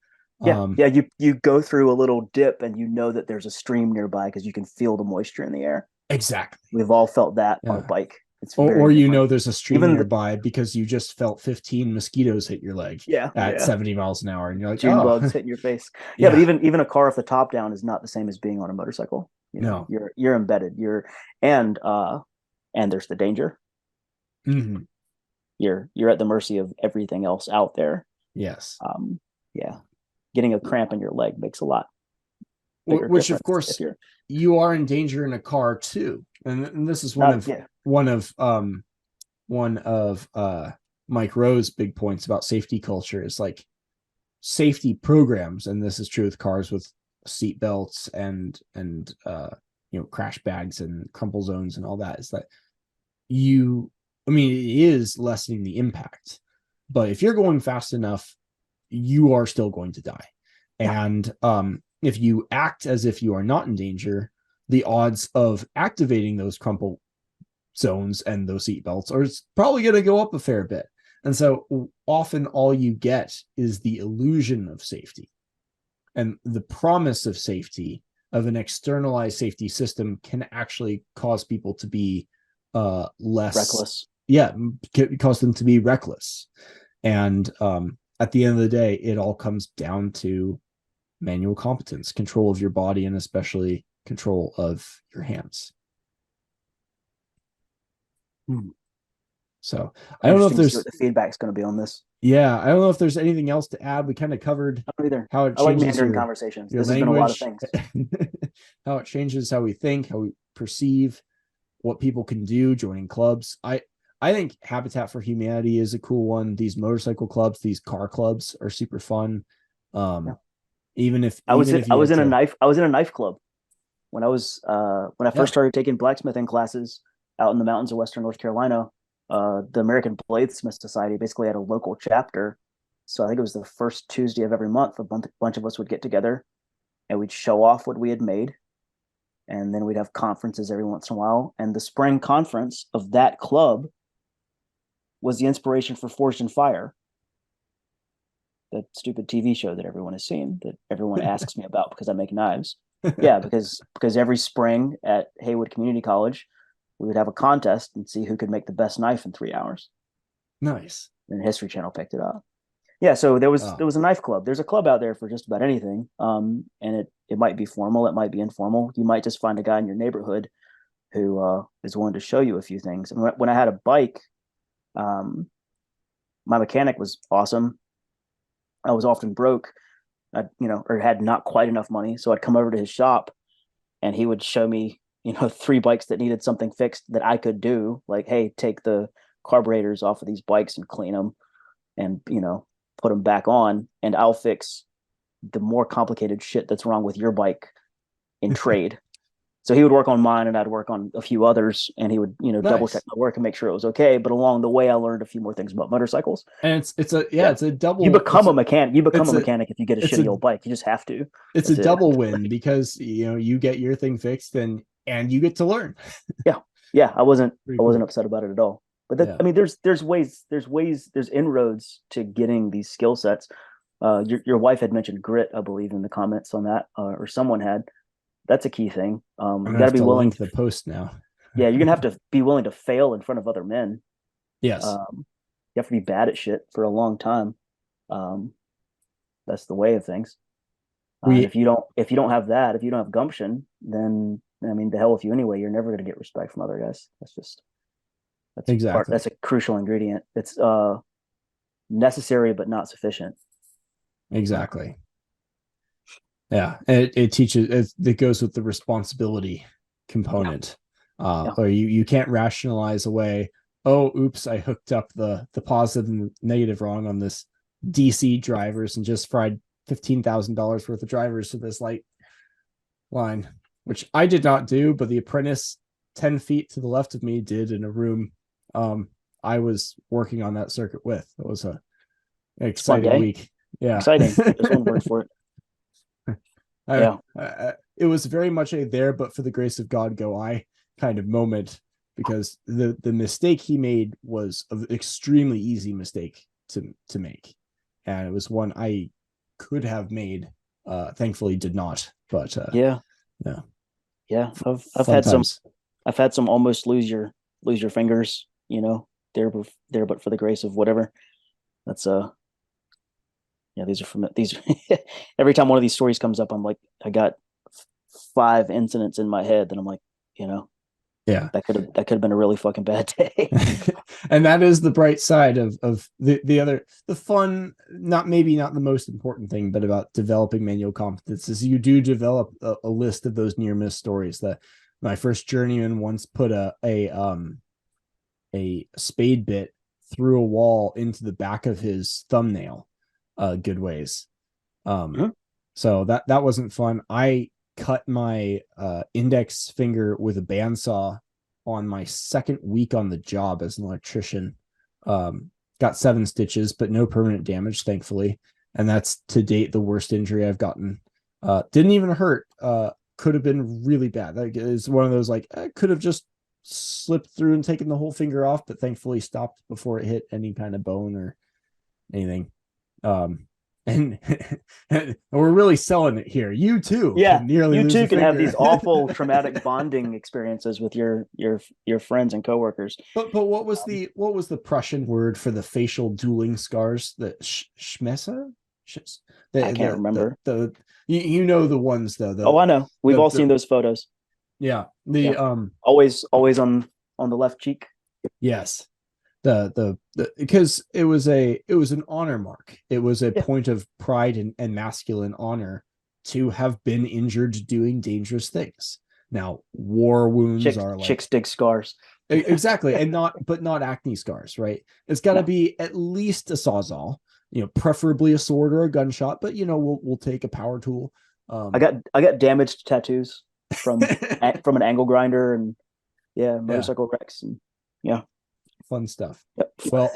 You go through a little dip and you know that there's a stream nearby because you can feel the moisture in the air.
Exactly.
We've all felt that on a bike. It's
or you know there's a stream nearby because you just felt 15 mosquitoes hit your leg at 70 miles an hour, and you're like,
June bugs hitting your face. But even a car off the top down is not the same as being on a motorcycle.
No,
you're embedded. And there's the danger.
Mm-hmm.
You're at the mercy of everything else out there.
Yes.
Getting a cramp in your leg makes a lot.
Which of course you are in danger in a car too, and this is one of Mike Rowe's big points about safety culture is like safety programs, and this is true with cars with seat belts and crash bags and crumple zones and all that, is that it is lessening the impact, but if you're going fast enough, you are still going to die. And if you act as if you are not in danger, the odds of activating those crumple zones and those seat belts are probably going to go up a fair bit. And so often all you get is the illusion of safety, and the promise of safety, of an externalized safety system, can actually cause people to be less
reckless.
Cause them to be reckless. And at the end of the day, it all comes down to manual competence, control of your body, and especially control of your hands. So I don't know if there's
what the feedback's going to be on this.
Yeah, I don't know if there's anything else to add. We kind of covered how it changes.
I like meandering conversations. This has been a lot of things.
How it changes how we think, how we perceive, what people can do, joining clubs. I think Habitat for Humanity is a cool one. These motorcycle clubs, these car clubs are super fun. Even if I was in a
knife club when I first started taking blacksmithing classes out in the mountains of Western North Carolina. The American Bladesmith Society basically had a local chapter. So I think it was the first Tuesday of every month, a bunch of us would get together and we'd show off what we had made. And then we'd have conferences every once in a while. And the spring conference of that club was the inspiration for Forged in Fire, the stupid TV show that everyone has seen, that everyone asks me about because I make knives. Because every spring at Haywood Community College, we would have a contest and see who could make the best knife in 3 hours.
Nice.
And History Channel picked it up. Yeah, so there was a knife club. There's a club out there for just about anything. And it might be formal, it might be informal. You might just find a guy in your neighborhood who is willing to show you a few things. And when I had a bike, my mechanic was awesome. I was often broke, or had not quite enough money. So I'd come over to his shop and he would show me, 3 bikes that needed something fixed that I could do. Like, hey, take the carburetors off of these bikes and clean them and, put them back on. And I'll fix the more complicated shit that's wrong with your bike in trade. So he would work on mine and I'd work on a few others, and he would,
Nice.
double check my work and make sure it was okay. But along the way, I learned a few more things about motorcycles.
And it's a double.
You become a mechanic. You become a mechanic if you get a shitty old bike. You just have to.
It's a double win because you get your thing fixed and you get to learn.
Yeah. I wasn't
cool.
upset about it at all. But there's inroads to getting these skill sets. Your wife had mentioned grit, I believe, in the comments on that, or someone had. That's a key thing. You got to be willing
to post now.
Yeah, you're gonna have to be willing to fail in front of other men.
Yes.
You have to be bad at shit for a long time. That's the way of things. If you don't have that, if you don't have gumption, then the hell with you anyway. You're never gonna get respect from other guys. That's a crucial ingredient. It's necessary but not sufficient.
Exactly. Yeah, it teaches. It goes with the responsibility component. Or you can't rationalize away. Oh, oops! I hooked up the positive and negative wrong on this DC drivers and just fried $15,000 worth of drivers to this light line, which I did not do, but the apprentice 10 feet to the left of me did in a room I was working on that circuit with. It was an exciting week. Yeah,
exciting. This one worked for it.
It was very much a there, but for the grace of God go I kind of moment, because the mistake he made was an extremely easy mistake to make, and it was one I could have made. Thankfully, did not. But I've had some almost lose your fingers. There, but for the grace of whatever. That's these every time one of these stories comes up, I'm like, I got 5 incidents in my head that I'm like, that could have been a really fucking bad day. And that is the bright side of the fun, not the most important thing, but about developing manual competence is you do develop a list of those near miss stories. That my first journeyman once put a spade bit through a wall into the back of his thumbnail. Good ways. So that wasn't fun. I cut my index finger with a bandsaw on my second week on the job as an electrician. Got 7 stitches, but no permanent damage, thankfully. And that's to date the worst injury I've gotten. Didn't even hurt. Could have been really bad. Like, it's one of those, like, I could have just slipped through and taken the whole finger off, but thankfully stopped before it hit any kind of bone or anything. And we're really selling it here. You too.
Yeah. You too can have these awful traumatic bonding experiences with your friends and coworkers.
But what was the Prussian word for the facial dueling scars? The Schmessa?
I can't remember.
You know the ones though.
I know. We've all seen those photos.
Yeah.
Always on the left cheek.
Yes. Because it was an honor mark. It was a point of pride and masculine honor to have been injured doing dangerous things. Now, war wounds are like
chicks dig scars.
Exactly. And not acne scars, right? It's got to be at least a sawzall, preferably a sword or a gunshot, but we'll take a power tool.
I got damaged tattoos from an angle grinder and motorcycle wrecks and
fun stuff.
Yep.
Well,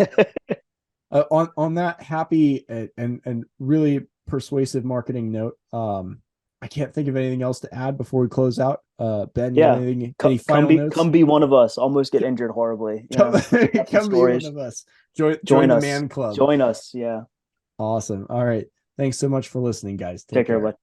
on that happy and really persuasive marketing note, I can't think of anything else to add before we close out. Ben, any final notes?
Come be one of us. Almost get injured horribly.
Come be one of us. Join the man club.
Join us. Yeah.
Awesome. All right. Thanks so much for listening, guys.
Take care, bud.